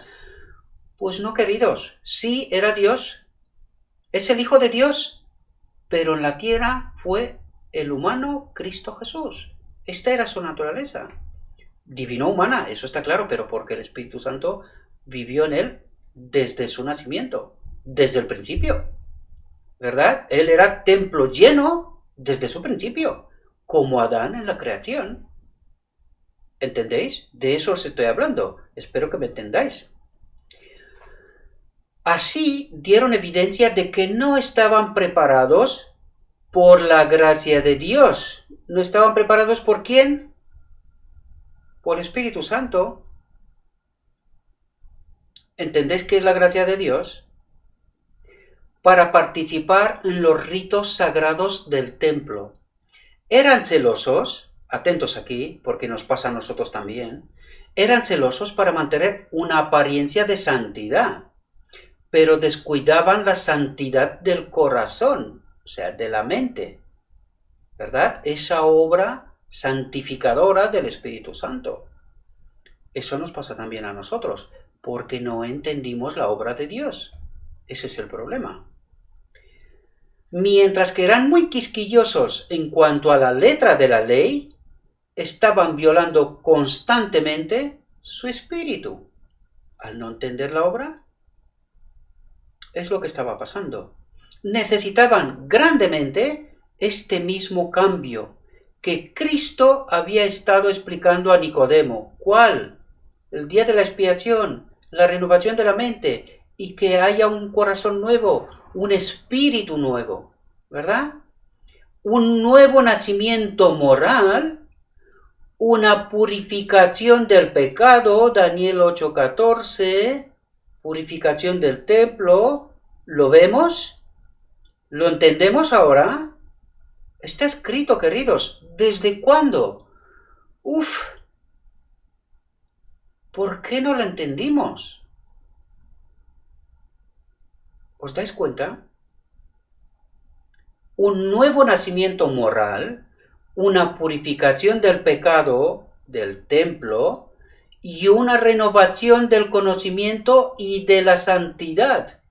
Pues no, queridos, sí era Dios. Es el Hijo de Dios, pero en la tierra fue el humano Cristo Jesús. Esta era su naturaleza. Divino humana, eso está claro, pero porque el Espíritu Santo vivió en él desde su nacimiento, desde el principio, ¿verdad? Él era templo lleno desde su principio, como Adán en la creación. ¿Entendéis? De eso os estoy hablando. Espero que me entendáis. Así dieron evidencia de que no estaban preparados por la gracia de Dios. ¿No estaban preparados por quién? Por el Espíritu Santo. ¿Entendéis qué es la gracia de Dios? Para participar en los ritos sagrados del templo. Eran celosos, atentos aquí, porque nos pasa a nosotros también, eran celosos para mantener una apariencia de santidad, pero descuidaban la santidad del corazón, o sea, de la mente, ¿verdad? Esa obra santificadora del Espíritu Santo. Eso nos pasa también a nosotros, porque no entendimos la obra de Dios. Ese es el problema. Mientras que eran muy quisquillosos en cuanto a la letra de la ley, estaban violando constantemente su espíritu. Al no entender la obra, es lo que estaba pasando. Necesitaban grandemente este mismo cambio que Cristo había estado explicando a Nicodemo. ¿Cuál? El día de la expiación, la renovación de la mente y que haya un corazón nuevo, un espíritu nuevo, ¿verdad? Un nuevo nacimiento moral, una purificación del pecado, Daniel 8:14, purificación del templo. ¿Lo vemos? ¿Lo entendemos ahora? Está escrito, queridos. ¿Desde cuándo? ¿Por qué no lo entendimos? ¿Os dais cuenta? Un nuevo nacimiento moral, una purificación del pecado del templo y una renovación del conocimiento y de la santidad.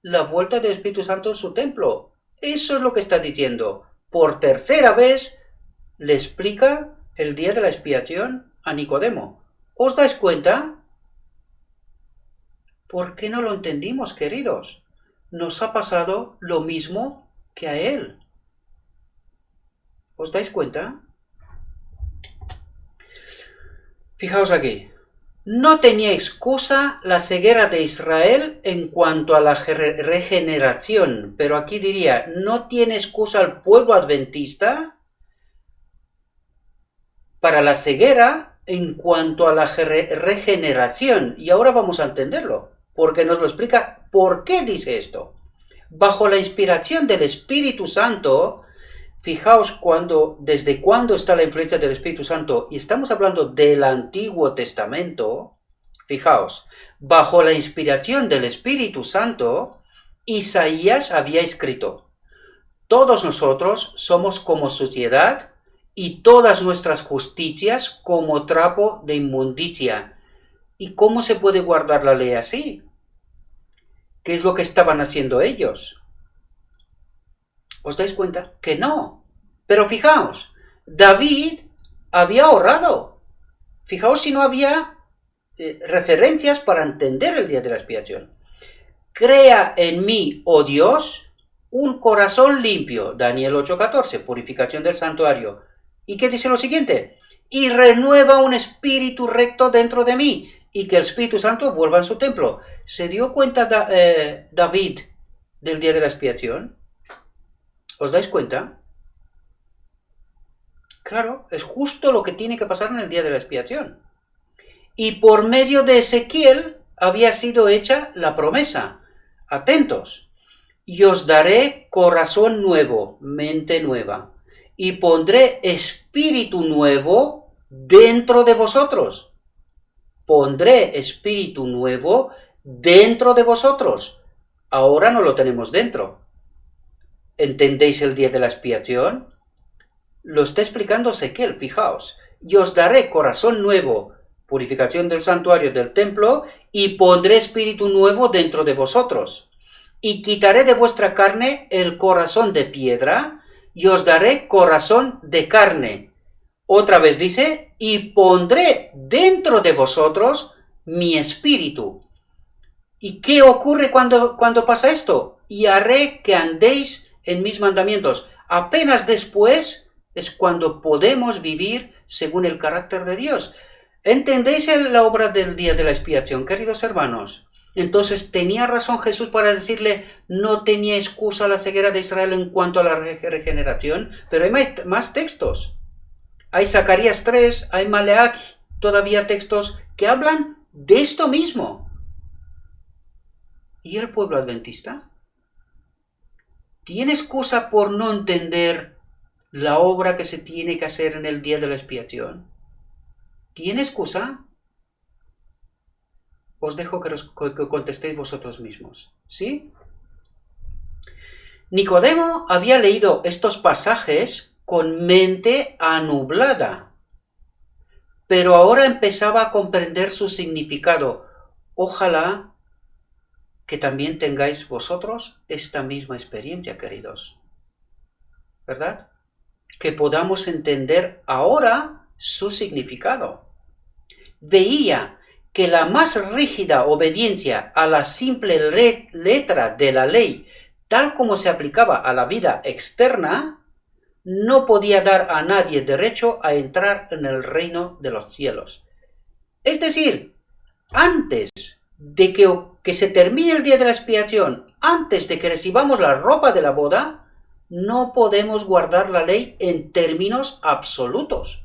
La vuelta del Espíritu Santo en su templo. Eso es lo que está diciendo. Por tercera vez le explica el día de la expiación a Nicodemo. ¿Os dais cuenta? ¿Por qué no lo entendimos, queridos? Nos ha pasado lo mismo que a él. ¿Os dais cuenta? Fijaos aquí. No tenía excusa la ceguera de Israel en cuanto a la regeneración, pero aquí diría, no tiene excusa el pueblo adventista para la ceguera en cuanto a la regeneración. Y ahora vamos a entenderlo, porque nos lo explica por qué dice esto. Bajo la inspiración del Espíritu Santo, fijaos desde cuándo está la influencia del Espíritu Santo, y estamos hablando del Antiguo Testamento. Fijaos, bajo la inspiración del Espíritu Santo, Isaías había escrito: todos nosotros somos como suciedad, y todas nuestras justicias como trapo de inmundicia. ¿Y cómo se puede guardar la ley así? ¿Qué es lo que estaban haciendo ellos? ¿Os dais cuenta? Que no. Pero fijaos, David había ahorrado. Fijaos si no había referencias para entender el día de la expiación. Crea en mí, oh Dios, un corazón limpio, Daniel 8:14, purificación del santuario. ¿Y qué dice lo siguiente? Y renueva un espíritu recto dentro de mí, y que el Espíritu Santo vuelva en su templo. ¿Se dio cuenta David del día de la expiación? ¿Os dais cuenta? Claro, es justo lo que tiene que pasar en el día de la expiación. Y por medio de Ezequiel había sido hecha la promesa. Atentos. Y os daré corazón nuevo, mente nueva, y pondré espíritu nuevo dentro de vosotros. Pondré espíritu nuevo dentro de vosotros. Ahora no lo tenemos dentro. ¿Entendéis el día de la expiación? Lo está explicando Ezequiel, fijaos. Y os daré corazón nuevo, purificación del santuario del templo, y pondré espíritu nuevo dentro de vosotros. Y quitaré de vuestra carne el corazón de piedra, y os daré corazón de carne. Otra vez dice, y pondré dentro de vosotros mi espíritu. ¿Y qué ocurre cuando pasa esto? Y haré que andéis en mis mandamientos. Apenas después es cuando podemos vivir según el carácter de Dios. ¿Entendéis la obra del día de la expiación, queridos hermanos? Entonces, ¿tenía razón Jesús para decirle no tenía excusa la ceguera de Israel en cuanto a la regeneración? Pero hay más textos. Hay Zacarías 3, hay Maleac, todavía textos que hablan de esto mismo. ¿Y el pueblo adventista? ¿Tiene excusa por no entender la obra que se tiene que hacer en el día de la expiación? ¿Tiene excusa? Os dejo que contestéis vosotros mismos, ¿sí? Nicodemo había leído estos pasajes con mente anublada, pero ahora empezaba a comprender su significado. Ojalá que también tengáis vosotros esta misma experiencia, queridos, ¿verdad? Que podamos entender ahora su significado. Veía que la más rígida obediencia a la simple letra de la ley, tal como se aplicaba a la vida externa, no podía dar a nadie derecho a entrar en el reino de los cielos. Es decir, antes de que se termine el día de la expiación, antes de que recibamos la ropa de la boda, no podemos guardar la ley en términos absolutos.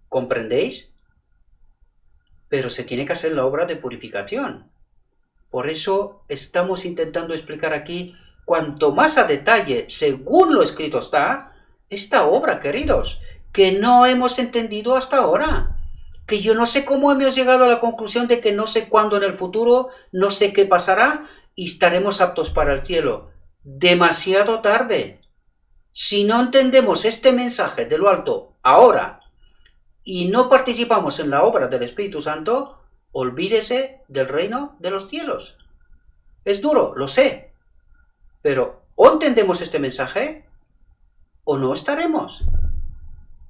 ¿Comprendéis? Pero se tiene que hacer la obra de purificación. Por eso estamos intentando explicar aquí, cuanto más a detalle, según lo escrito está, esta obra, queridos, que no hemos entendido hasta ahora. Que yo no sé cómo hemos llegado a la conclusión de que no sé cuándo en el futuro, no sé qué pasará y estaremos aptos para el cielo. Demasiado tarde. Si no entendemos este mensaje de lo alto ahora y no participamos en la obra del Espíritu Santo, olvídese del reino de los cielos. Es duro, lo sé, pero o entendemos este mensaje o no estaremos.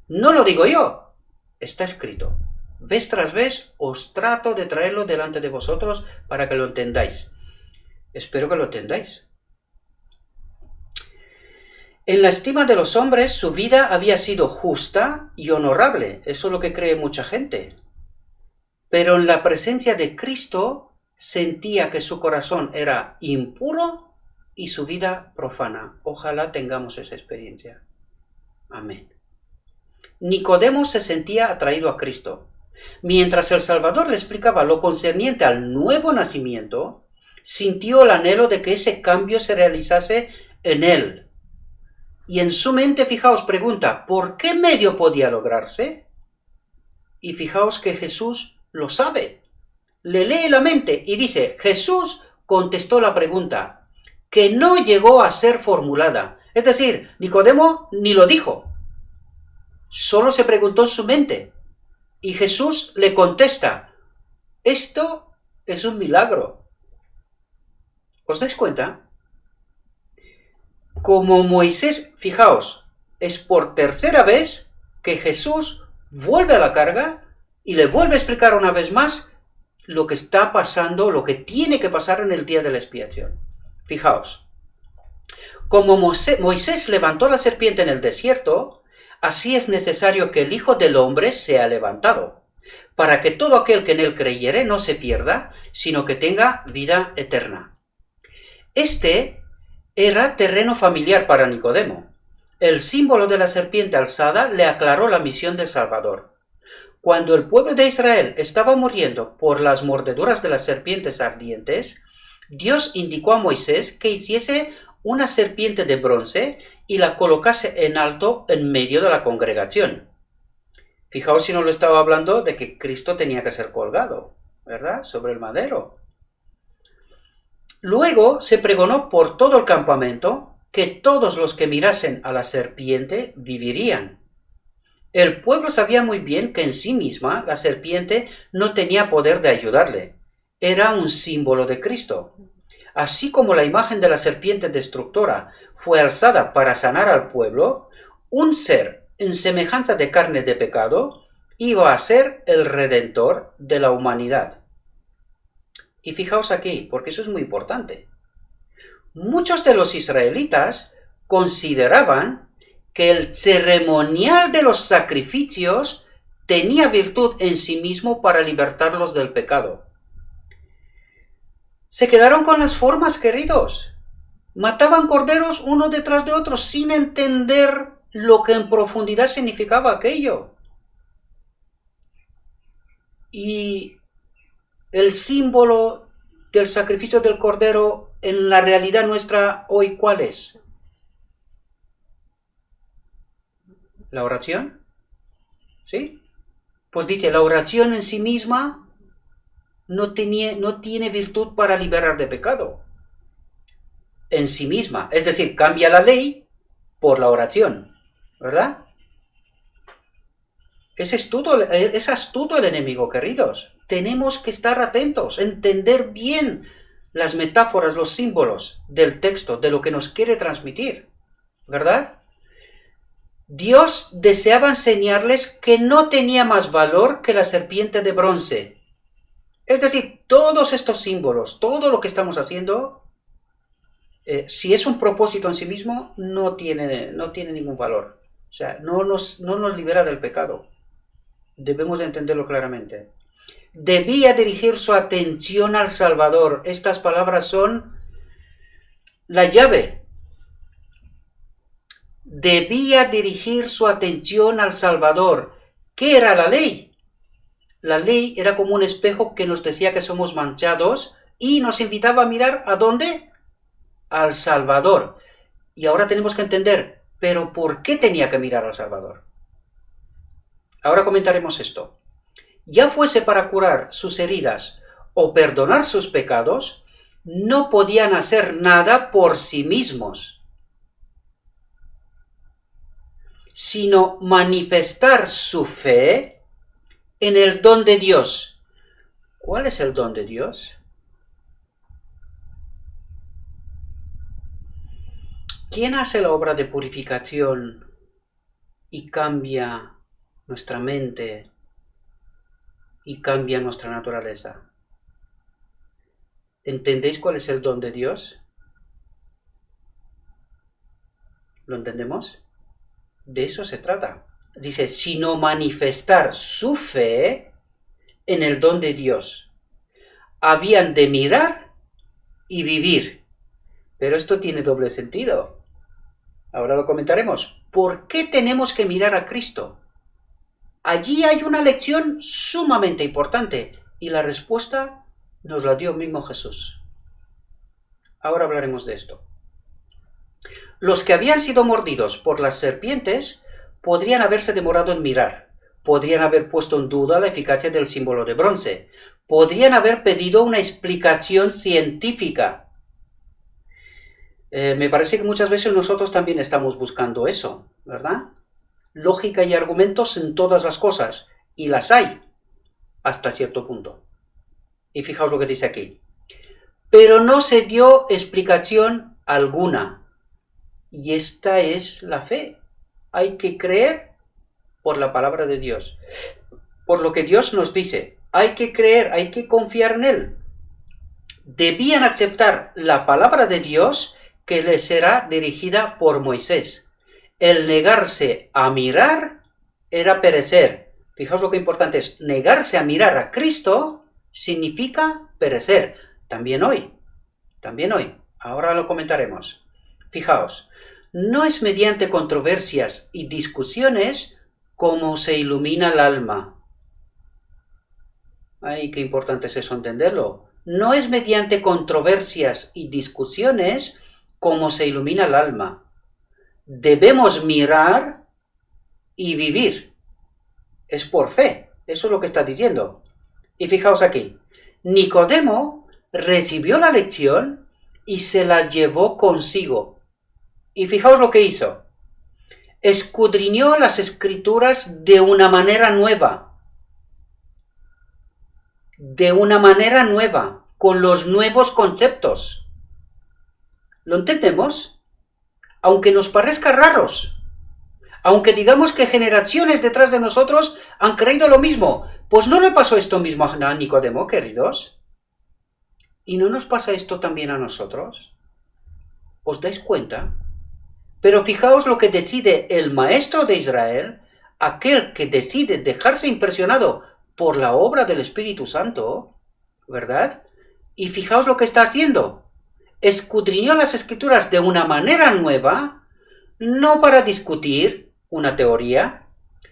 No lo digo yo, está escrito. Vez tras vez os trato de traerlo delante de vosotros para que lo entendáis. Espero que lo entendáis. En la estima de los hombres, su vida había sido justa y honorable. Eso es lo que cree mucha gente. Pero en la presencia de Cristo, sentía que su corazón era impuro y su vida profana. Ojalá tengamos esa experiencia. Amén. Nicodemo se sentía atraído a Cristo. Mientras el Salvador le explicaba lo concerniente al nuevo nacimiento, sintió el anhelo de que ese cambio se realizase en él. Y en su mente, fijaos, pregunta, ¿por qué medio podía lograrse? Y fijaos que Jesús lo sabe. Le lee la mente y dice, Jesús contestó la pregunta, que no llegó a ser formulada. Es decir, Nicodemo ni lo dijo. Solo se preguntó en su mente. Y Jesús le contesta, esto es un milagro. ¿Os dais cuenta? Como Moisés, fijaos, es por tercera vez que Jesús vuelve a la carga y le vuelve a explicar una vez más lo que está pasando, lo que tiene que pasar en el día de la expiación. Fijaos, Como Moisés levantó la serpiente en el desierto, así es necesario que el Hijo del Hombre sea levantado, para que todo aquel que en él creyere no se pierda, sino que tenga vida eterna. Este era terreno familiar para Nicodemo. El símbolo de la serpiente alzada le aclaró la misión del Salvador. Cuando el pueblo de Israel estaba muriendo por las mordeduras de las serpientes ardientes, Dios indicó a Moisés que hiciese una serpiente de bronce y la colocase en alto en medio de la congregación. Fijaos si no lo estaba hablando de que Cristo tenía que ser colgado, ¿verdad? Sobre el madero. Luego se pregonó por todo el campamento que todos los que mirasen a la serpiente vivirían. El pueblo sabía muy bien que en sí misma la serpiente no tenía poder de ayudarle. Era un símbolo de Cristo. Así como la imagen de la serpiente destructora fue alzada para sanar al pueblo, un ser en semejanza de carne de pecado iba a ser el redentor de la humanidad. Y fijaos aquí, porque eso es muy importante. Muchos de los israelitas consideraban que el ceremonial de los sacrificios tenía virtud en sí mismo para libertarlos del pecado. Se quedaron con las formas, queridos. Mataban corderos uno detrás de otro sin entender lo que en profundidad significaba aquello. Y el símbolo del sacrificio del cordero en la realidad nuestra hoy, ¿cuál es? ¿La oración? ¿Sí? Pues dice, la oración en sí misma no tiene virtud para liberar de pecado. En sí misma. Es decir, cambia la ley por la oración. ¿Verdad? Es astuto el enemigo, queridos. Tenemos que estar atentos, entender bien las metáforas, los símbolos del texto, de lo que nos quiere transmitir. ¿Verdad? Dios deseaba enseñarles que no tenía más valor que la serpiente de bronce. Es decir, todos estos símbolos, todo lo que estamos haciendo, si es un propósito en sí mismo, no tiene ningún valor. O sea, no nos libera del pecado. Debemos de entenderlo claramente. Debía dirigir su atención al Salvador. Estas palabras son la llave. Debía dirigir su atención al Salvador. ¿Qué era la ley? La ley era como un espejo que nos decía que somos manchados y nos invitaba a mirar ¿a dónde? Al Salvador. Y ahora tenemos que entender, ¿pero por qué tenía que mirar al Salvador? Ahora comentaremos esto. Ya fuese para curar sus heridas o perdonar sus pecados, no podían hacer nada por sí mismos, sino manifestar su fe en el don de Dios. ¿Cuál es el don de Dios? ¿Quién hace la obra de purificación y cambia nuestra mente y cambia nuestra naturaleza? ¿Entendéis cuál es el don de Dios? ¿Lo entendemos? De eso se trata. Dice, sino manifestar su fe en el don de Dios. Habían de mirar y vivir. Pero esto tiene doble sentido. Ahora lo comentaremos. ¿Por qué tenemos que mirar a Cristo? Allí hay una lección sumamente importante y la respuesta nos la dio mismo Jesús. Ahora hablaremos de esto. Los que habían sido mordidos por las serpientes podrían haberse demorado en mirar, podrían haber puesto en duda la eficacia del símbolo de bronce, podrían haber pedido una explicación científica. Me parece que muchas veces nosotros también estamos buscando eso, ¿verdad? Lógica y argumentos en todas las cosas, y las hay, hasta cierto punto. Y fijaos lo que dice aquí. Pero no se dio explicación alguna. Y esta es la fe. Hay que creer por la palabra de Dios, por lo que Dios nos dice. Hay que creer, hay que confiar en Él. Debían aceptar la palabra de Dios que le será dirigida por Moisés. El negarse a mirar era perecer. Fijaos lo que importante es, negarse a mirar a Cristo significa perecer. También hoy. Ahora lo comentaremos. Fijaos, no es mediante controversias y discusiones como se ilumina el alma. Ay, qué importante es eso entenderlo. No es mediante controversias y discusiones como se ilumina el alma. Debemos mirar y vivir. Es por fe. Eso es lo que está diciendo. Y fijaos aquí. Nicodemo recibió la lección y se la llevó consigo. Y fijaos lo que hizo. Escudriñó las escrituras de una manera nueva. Con los nuevos conceptos. ¿Lo entendemos? Aunque nos parezca raros, aunque digamos que generaciones detrás de nosotros han creído lo mismo, pues no le pasó esto mismo a Nicodemo, queridos. ¿Y no nos pasa esto también a nosotros? ¿Os dais cuenta? Pero fijaos lo que decide el maestro de Israel, aquel que decide dejarse impresionado por la obra del Espíritu Santo, ¿verdad? Y fijaos lo que está haciendo. Escudriñó las Escrituras de una manera nueva, no para discutir una teoría,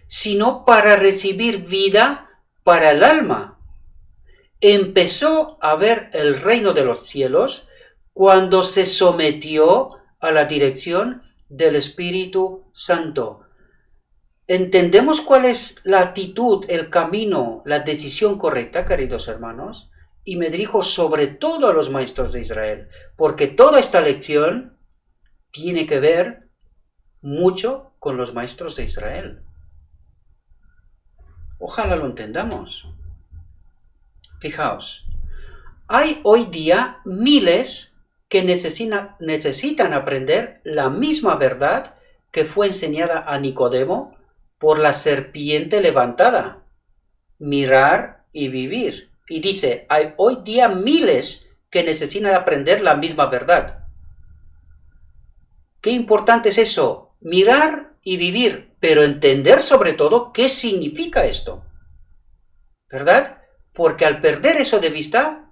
sino para recibir vida para el alma. Empezó a ver el reino de los cielos cuando se sometió a la dirección del Espíritu Santo. ¿Entendemos cuál es la actitud, el camino, la decisión correcta, queridos hermanos? Y me dirijo sobre todo a los maestros de Israel, porque toda esta lección tiene que ver mucho con los maestros de Israel. Ojalá lo entendamos. Fijaos, hay hoy día miles que necesitan aprender la misma verdad que fue enseñada a Nicodemo por la serpiente levantada. Mirar y vivir. Y dice, hay hoy día miles que necesitan aprender la misma verdad. Qué importante es eso, mirar y vivir, pero entender sobre todo qué significa esto. ¿Verdad? Porque al perder eso de vista,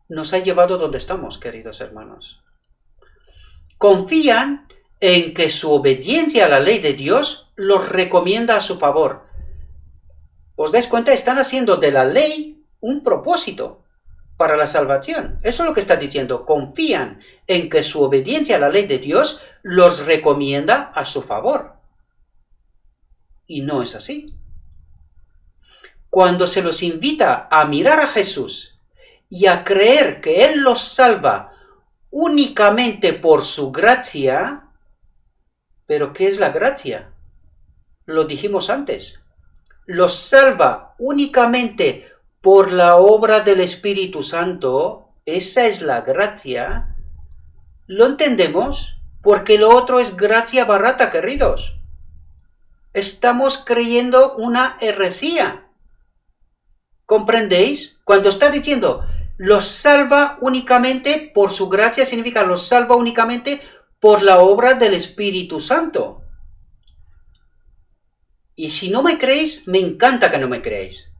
nos ha llevado donde estamos, queridos hermanos. Confían en que su obediencia a la ley de Dios los recomienda a su favor. ¿Os dais cuenta? Están haciendo de la ley un propósito para la salvación. Eso es lo que está diciendo. Confían en que su obediencia a la ley de Dios los recomienda a su favor. Y no es así. Cuando se los invita a mirar a Jesús y a creer que Él los salva únicamente por su gracia, ¿pero qué es la gracia? Lo dijimos antes. Los salva únicamente por la obra del Espíritu Santo. Esa es la gracia. ¿Lo entendemos? Porque lo otro es gracia barata, queridos. Estamos creyendo una herejía. ¿Comprendéis? Cuando está diciendo los salva únicamente por su gracia, significa los salva únicamente por la obra del Espíritu Santo. Y si no me creéis, me encanta que no me creáis.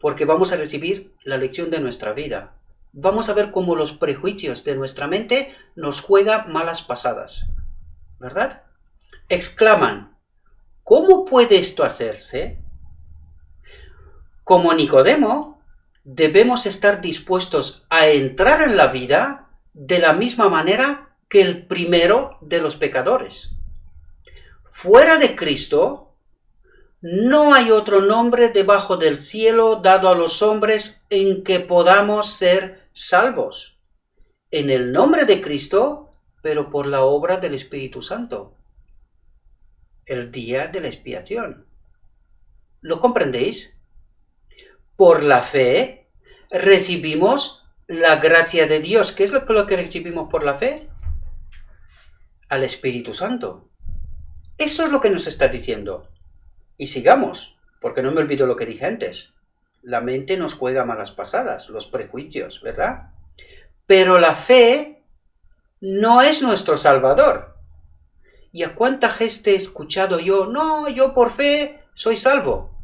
Porque vamos a recibir la lección de nuestra vida. Vamos a ver cómo los prejuicios de nuestra mente nos juegan malas pasadas. ¿Verdad? Exclaman, ¿cómo puede esto hacerse? Como Nicodemo, debemos estar dispuestos a entrar en la vida de la misma manera que el primero de los pecadores. Fuera de Cristo, no hay otro nombre debajo del cielo dado a los hombres en que podamos ser salvos. En el nombre de Cristo, pero por la obra del Espíritu Santo. El día de la expiación. ¿Lo comprendéis? Por la fe recibimos la gracia de Dios. ¿Qué es lo que recibimos por la fe? Al Espíritu Santo. Eso es lo que nos está diciendo. Y sigamos, porque no me olvido lo que dije antes. La mente nos juega malas pasadas, los prejuicios, ¿verdad? Pero la fe no es nuestro Salvador. ¿Y a cuánta gente he escuchado yo? No, yo por fe soy salvo.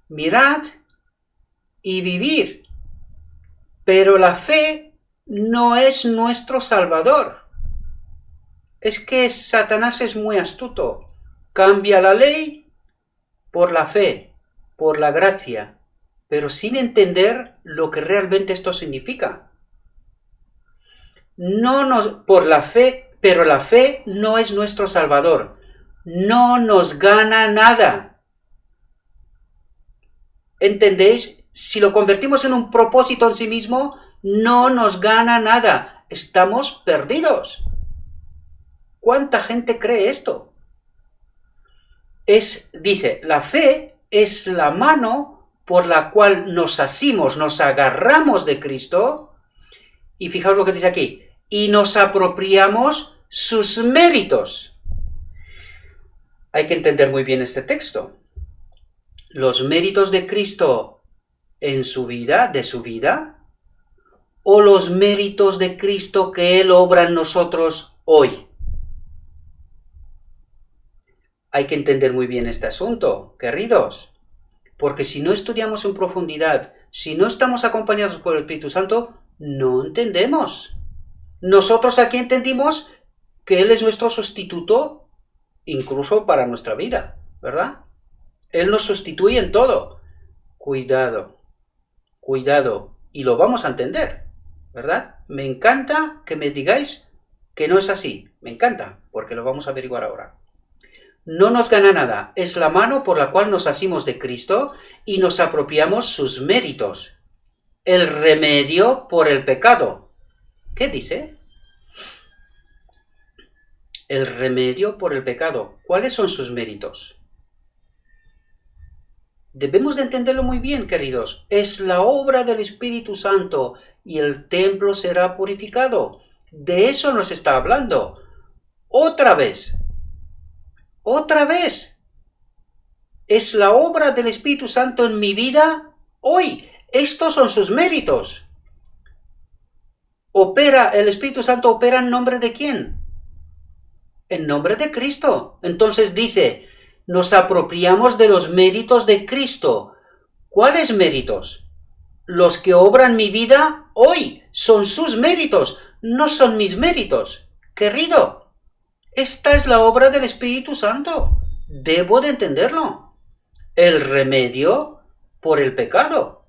Mirad y vivir. Pero la fe no es nuestro Salvador. Es que Satanás es muy astuto. Cambia la ley por la fe, por la gracia, pero sin entender lo que realmente esto significa. Por la fe, pero la fe no es nuestro Salvador. No nos gana nada. ¿Entendéis? Si lo convertimos en un propósito en sí mismo, no nos gana nada. Estamos perdidos. ¿Cuánta gente cree esto? Dice, la fe es la mano por la cual nos asimos, nos agarramos de Cristo, y fijaos lo que dice aquí, y nos apropiamos sus méritos. Hay que entender muy bien este texto. Los méritos de Cristo en su vida, de su vida, o los méritos de Cristo que Él obra en nosotros hoy. Hay que entender muy bien este asunto, queridos, porque si no estudiamos en profundidad, si no estamos acompañados por el Espíritu Santo, no entendemos. Nosotros aquí entendimos que Él es nuestro sustituto, incluso para nuestra vida, ¿verdad? Él nos sustituye en todo. Cuidado, cuidado, y lo vamos a entender, ¿verdad? Me encanta que me digáis que no es así, me encanta, porque lo vamos a averiguar ahora. No nos gana nada, es la mano por la cual nos asimos de Cristo y nos apropiamos sus méritos. El remedio por el pecado. ¿Qué dice? El remedio por el pecado. ¿Cuáles son sus méritos? Debemos de entenderlo muy bien, queridos. Es la obra del Espíritu Santo y el templo será purificado. De eso nos está hablando. Otra vez. Otra vez. Es la obra del Espíritu Santo en mi vida hoy. Estos son sus méritos. El Espíritu Santo opera en nombre de quién? En nombre de Cristo. Entonces dice, nos apropiamos de los méritos de Cristo. ¿Cuáles méritos? Los que obran mi vida hoy. Son sus méritos, no son mis méritos. Querido, esta es la obra del Espíritu Santo. Debo de entenderlo. El remedio por el pecado,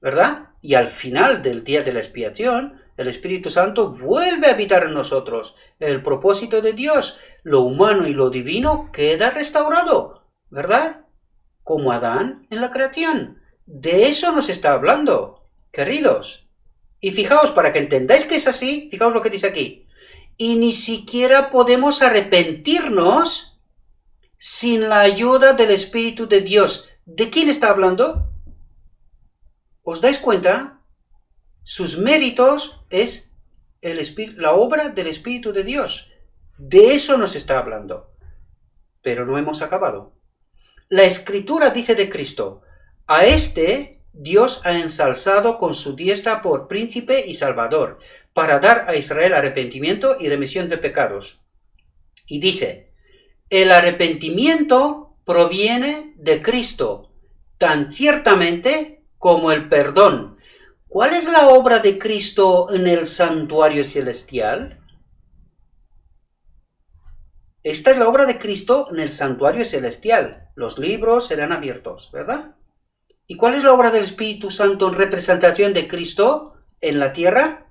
¿verdad? Y al final del día de la expiación, el Espíritu Santo vuelve a habitar en nosotros. El propósito de Dios, lo humano y lo divino, queda restaurado, ¿verdad? Como Adán en la creación. De eso nos está hablando, queridos. Y fijaos, para que entendáis que es así, fijaos lo que dice aquí. Y ni siquiera podemos arrepentirnos sin la ayuda del Espíritu de Dios. ¿De quién está hablando? ¿Os dais cuenta? Sus méritos es la obra del Espíritu de Dios. De eso nos está hablando. Pero no hemos acabado. La Escritura dice de Cristo, a este Dios ha ensalzado con su diestra por príncipe y salvador, para dar a Israel arrepentimiento y remisión de pecados. Y dice, el arrepentimiento proviene de Cristo, tan ciertamente como el perdón. ¿Cuál es la obra de Cristo en el santuario celestial? Esta es la obra de Cristo en el santuario celestial. Los libros serán abiertos, ¿verdad? ¿Y cuál es la obra del Espíritu Santo en representación de Cristo en la tierra?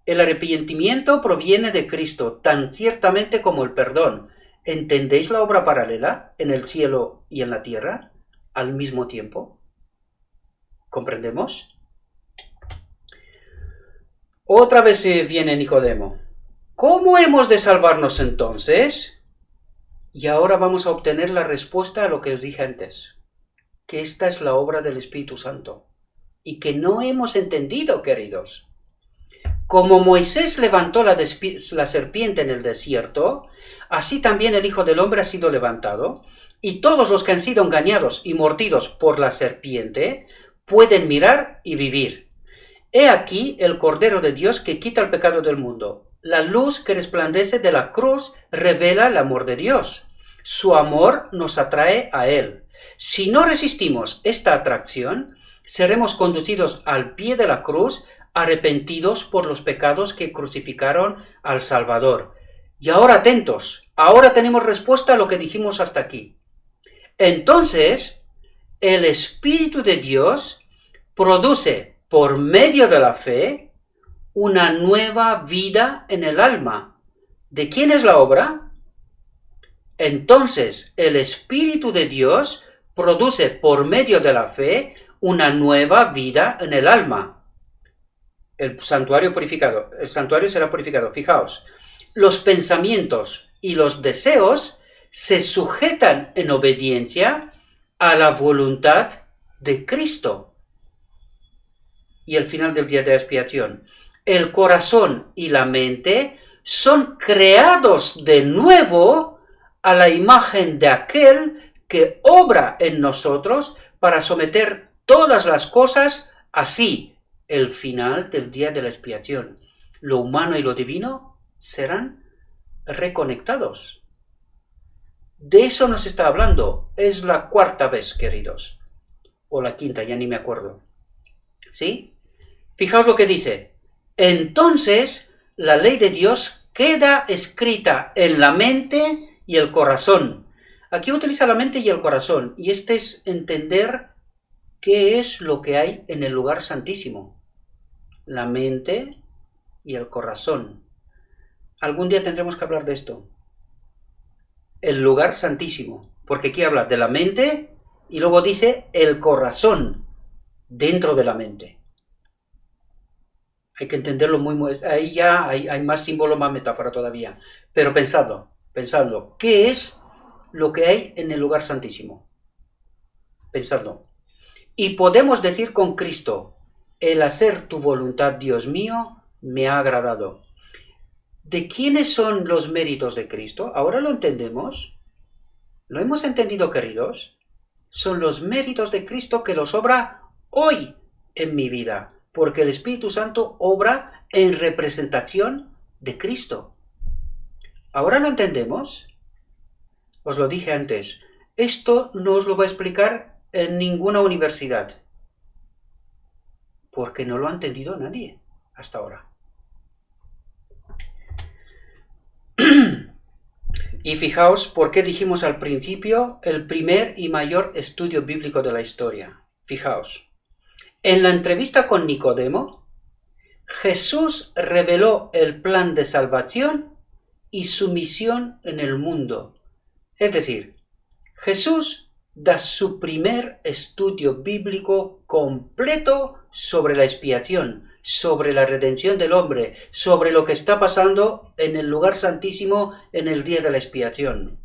El arrepentimiento proviene de Cristo, tan ciertamente como el perdón. ¿Entendéis la obra paralela en el cielo y en la tierra al mismo tiempo? ¿Comprendemos? Otra vez viene Nicodemo. ¿Cómo hemos de salvarnos entonces? Y ahora vamos a obtener la respuesta a lo que os dije antes. Que esta es la obra del Espíritu Santo. Y que no hemos entendido, queridos. Como Moisés levantó la serpiente en el desierto, así también el Hijo del Hombre ha sido levantado, y todos los que han sido engañados y mordidos por la serpiente pueden mirar y vivir. He aquí el Cordero de Dios que quita el pecado del mundo. La luz que resplandece de la cruz revela el amor de Dios. Su amor nos atrae a Él. Si no resistimos esta atracción, seremos conducidos al pie de la cruz, arrepentidos por los pecados que crucificaron al Salvador. Y ahora atentos, ahora tenemos respuesta a lo que dijimos hasta aquí. Entonces, el Espíritu de Dios produce, por medio de la fe, una nueva vida en el alma. ¿De quién es la obra? Entonces, el Espíritu de Dios produce, por medio de la fe, una nueva vida en el alma. El santuario será purificado. Fijaos, los pensamientos y los deseos se sujetan en obediencia a la voluntad de Cristo. Y el final del día de expiación. El corazón y la mente son creados de nuevo a la imagen de aquel que obra en nosotros para someter todas las cosas así. El final del día de la expiación. Lo humano y lo divino serán reconectados. De eso nos está hablando. Es la cuarta vez, queridos. O la quinta, ya ni me acuerdo. ¿Sí? Fijaos lo que dice. Entonces, la ley de Dios queda escrita en la mente y el corazón. Aquí utiliza la mente y el corazón. Y este es entender qué es lo que hay en el lugar santísimo. La mente y el corazón. Algún día tendremos que hablar de esto. El lugar santísimo. Porque aquí habla de la mente y luego dice el corazón dentro de la mente. Hay que entenderlo muy... Ahí ya hay más símbolo, más metáfora todavía. Pero pensadlo. ¿Qué es lo que hay en el lugar santísimo? Pensadlo. Y podemos decir con Cristo, el hacer tu voluntad, Dios mío, me ha agradado. ¿De quiénes son los méritos de Cristo? ¿Ahora lo entendemos? ¿Lo hemos entendido, queridos? Son los méritos de Cristo que los obra hoy en mi vida. Porque el Espíritu Santo obra en representación de Cristo. ¿Ahora lo entendemos? Os lo dije antes, esto no os lo va a explicar en ninguna universidad, porque no lo ha entendido nadie hasta ahora. Y fijaos por qué dijimos al principio el primer y mayor estudio bíblico de la historia. Fijaos. En la entrevista con Nicodemo, Jesús reveló el plan de salvación y su misión en el mundo. Es decir, Jesús da su primer estudio bíblico completo sobre la expiación, sobre la redención del hombre, sobre lo que está pasando en el lugar santísimo en el día de la expiación.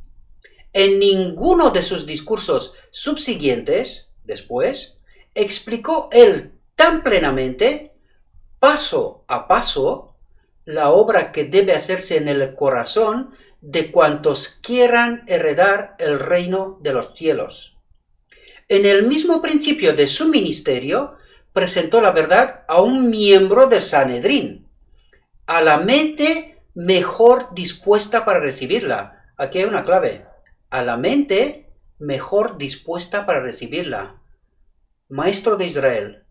En ninguno de sus discursos subsiguientes, después, explicó él tan plenamente, paso a paso, la obra que debe hacerse en el corazón de cuantos quieran heredar el reino de los cielos. En el mismo principio de su ministerio, presentó la verdad a un miembro de Sanedrín, a la mente mejor dispuesta para recibirla. Aquí hay una clave. A la mente mejor dispuesta para recibirla. Maestro de Israel,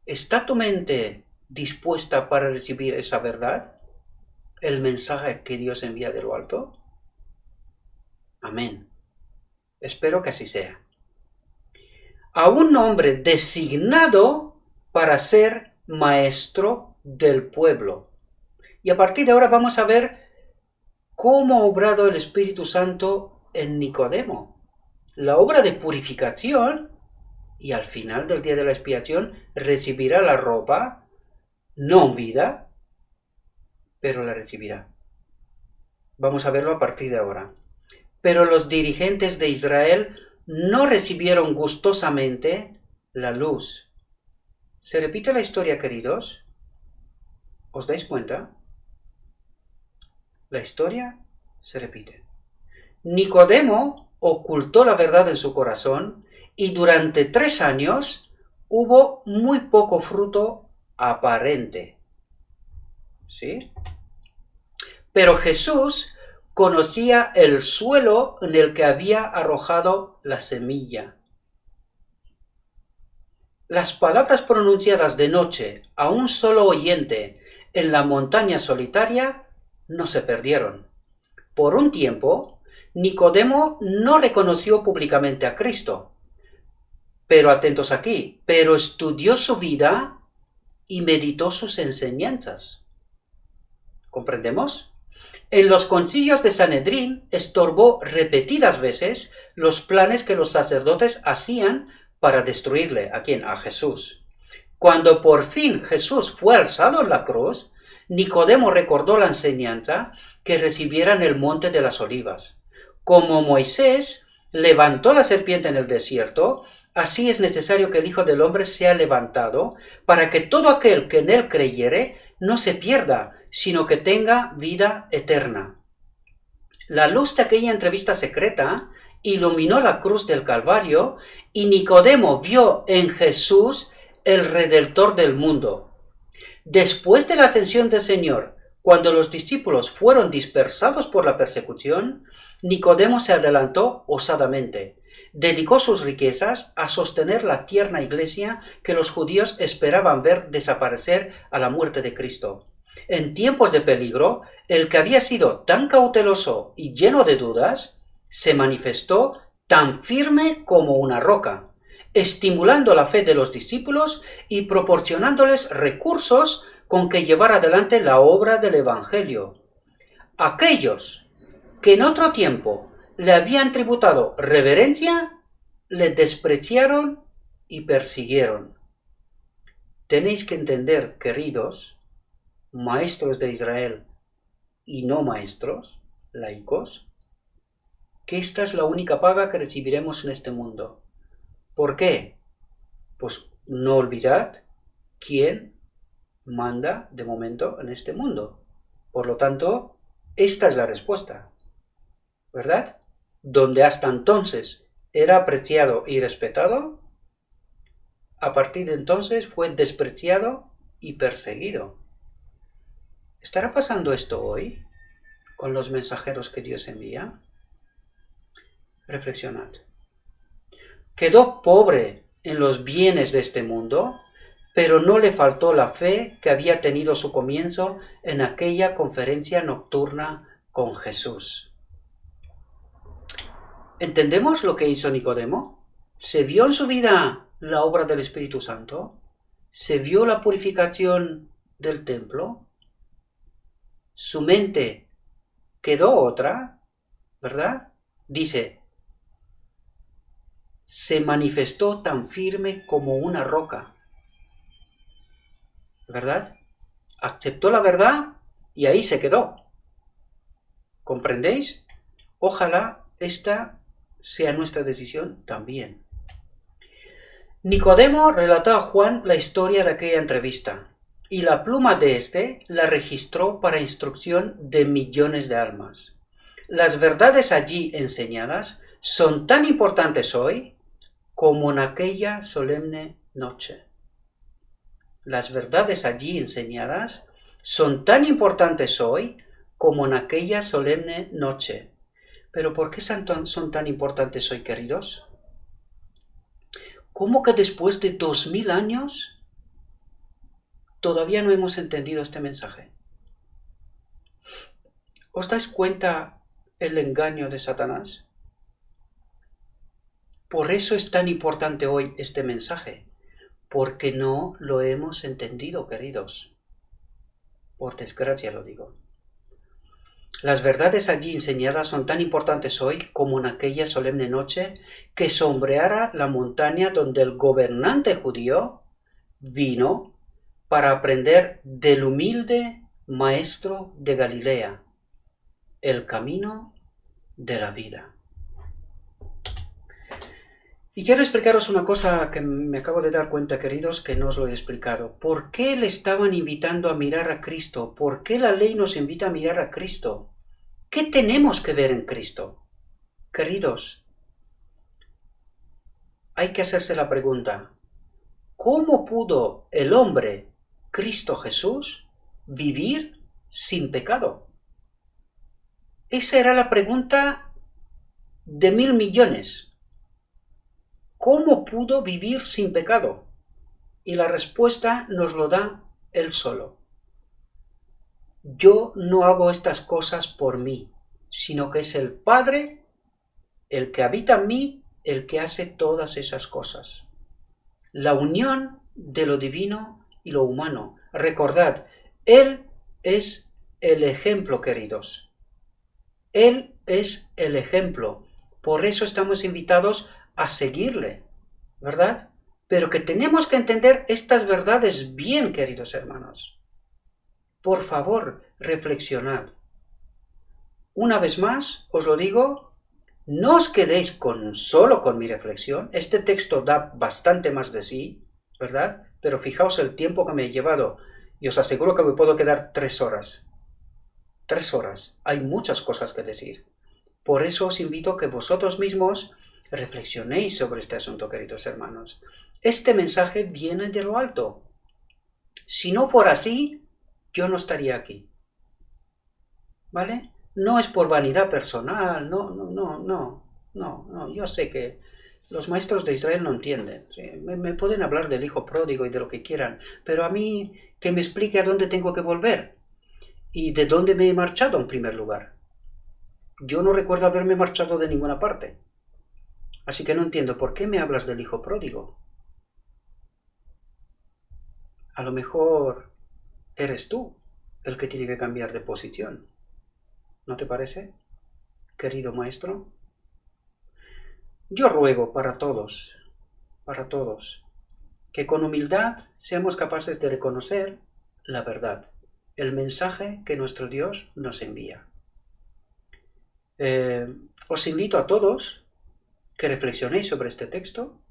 ¿está tu mente dispuesta para recibir esa verdad? ¿El mensaje que Dios envía de lo alto? Amén. Espero que así sea. A un hombre designado para ser maestro del pueblo. Y a partir de ahora vamos a ver cómo ha obrado el Espíritu Santo en Nicodemo. La obra de purificación, y al final del día de la expiación recibirá la ropa, no en vida, pero la recibirá. Vamos a verlo a partir de ahora. Pero los dirigentes de Israel no recibieron gustosamente la luz. ¿Se repite la historia, queridos? ¿Os dais cuenta? La historia se repite. Nicodemo ocultó la verdad en su corazón y durante 3 años hubo muy poco fruto aparente. ¿Sí? Pero Jesús conocía el suelo en el que había arrojado la semilla. Las palabras pronunciadas de noche a un solo oyente en la montaña solitaria no se perdieron. Por un tiempo, Nicodemo no reconoció públicamente a Cristo. Pero atentos aquí, pero estudió su vida y meditó sus enseñanzas. ¿Comprendemos? En los concilios de Sanedrín estorbó repetidas veces los planes que los sacerdotes hacían para destruirle. ¿A quién? A Jesús. Cuando por fin Jesús fue alzado en la cruz, Nicodemo recordó la enseñanza que recibiera en el monte de las Olivas. Como Moisés levantó la serpiente en el desierto, así es necesario que el Hijo del Hombre sea levantado, para que todo aquel que en él creyere no se pierda, sino que tenga vida eterna. La luz de aquella entrevista secreta iluminó la cruz del Calvario y Nicodemo vio en Jesús el Redentor del mundo. Después de la ascensión del Señor, cuando los discípulos fueron dispersados por la persecución, Nicodemo se adelantó osadamente. Dedicó sus riquezas a sostener la tierna iglesia que los judíos esperaban ver desaparecer a la muerte de Cristo. En tiempos de peligro, el que había sido tan cauteloso y lleno de dudas, se manifestó tan firme como una roca, estimulando la fe de los discípulos y proporcionándoles recursos con que llevar adelante la obra del Evangelio. Aquellos que en otro tiempo le habían tributado reverencia, le despreciaron y persiguieron. Tenéis que entender, queridos, maestros de Israel y no maestros, laicos, que esta es la única paga que recibiremos en este mundo. ¿Por qué? Pues no olvidad quién manda de momento en este mundo. Por lo tanto, esta es la respuesta, ¿verdad? Donde hasta entonces era apreciado y respetado, a partir de entonces fue despreciado y perseguido. ¿Estará pasando esto hoy con los mensajeros que Dios envía? Reflexionad. Quedó pobre en los bienes de este mundo, pero no le faltó la fe que había tenido su comienzo en aquella conferencia nocturna con Jesús. ¿Entendemos lo que hizo Nicodemo? ¿Se vio en su vida la obra del Espíritu Santo? ¿Se vio la purificación del templo? Su mente quedó otra, ¿verdad? Dice, se manifestó tan firme como una roca, ¿verdad? Aceptó la verdad y ahí se quedó. ¿Comprendéis? Ojalá esta sea nuestra decisión también. Nicodemo relató a Juan la historia de aquella entrevista, y la pluma de éste la registró para instrucción de millones de almas. Las verdades allí enseñadas son tan importantes hoy como en aquella solemne noche. Las verdades allí enseñadas son tan importantes hoy como en aquella solemne noche. ¿Pero por qué son tan importantes hoy, queridos? ¿Cómo que después de 2000 años todavía no hemos entendido este mensaje? ¿Os dais cuenta el engaño de Satanás? Por eso es tan importante hoy este mensaje, porque no lo hemos entendido, queridos. Por desgracia lo digo. Las verdades allí enseñadas son tan importantes hoy como en aquella solemne noche que sombreara la montaña donde el gobernante judío vino para aprender del humilde maestro de Galilea, el camino de la vida. Y quiero explicaros una cosa que me acabo de dar cuenta, queridos, que no os lo he explicado. ¿Por qué le estaban invitando a mirar a Cristo? ¿Por qué la ley nos invita a mirar a Cristo? ¿Qué tenemos que ver en Cristo? Queridos, hay que hacerse la pregunta, ¿cómo pudo el hombre, Cristo Jesús, vivir sin pecado? Esa era la pregunta de 1.000 millones. ¿Cómo pudo vivir sin pecado? Y la respuesta nos lo da él solo. Yo no hago estas cosas por mí, sino que es el Padre, el que habita en mí, el que hace todas esas cosas. La unión de lo divino y lo humano. Recordad, Él es el ejemplo, queridos. Él es el ejemplo. Por eso estamos invitados a seguirle, ¿verdad? Pero que tenemos que entender estas verdades bien, queridos hermanos. Por favor, reflexionad. Una vez más, os lo digo, no os quedéis solo con mi reflexión. Este texto da bastante más de sí, ¿verdad? Pero fijaos el tiempo que me he llevado y os aseguro que me puedo quedar 3 horas. 3 horas. Hay muchas cosas que decir. Por eso os invito a que vosotros mismos reflexionéis sobre este asunto, queridos hermanos. Este mensaje viene de lo alto. Si no fuera así, yo no estaría aquí. ¿Vale? No es por vanidad personal, no. Yo sé que los maestros de Israel no entienden. ¿Sí? Me pueden hablar del hijo pródigo y de lo que quieran, pero a mí que me explique a dónde tengo que volver y de dónde me he marchado en primer lugar. Yo no recuerdo haberme marchado de ninguna parte. Así que no entiendo por qué me hablas del hijo pródigo. A lo mejor eres tú el que tiene que cambiar de posición. ¿No te parece, querido maestro? Yo ruego para todos, que con humildad seamos capaces de reconocer la verdad, el mensaje que nuestro Dios nos envía. Os invito a todos que reflexionéis sobre este texto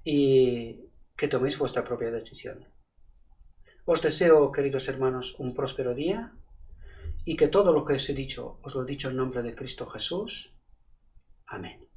y que toméis vuestra propia decisión. Os deseo, queridos hermanos, un próspero día y que todo lo que os he dicho, os lo he dicho en nombre de Cristo Jesús. Amén.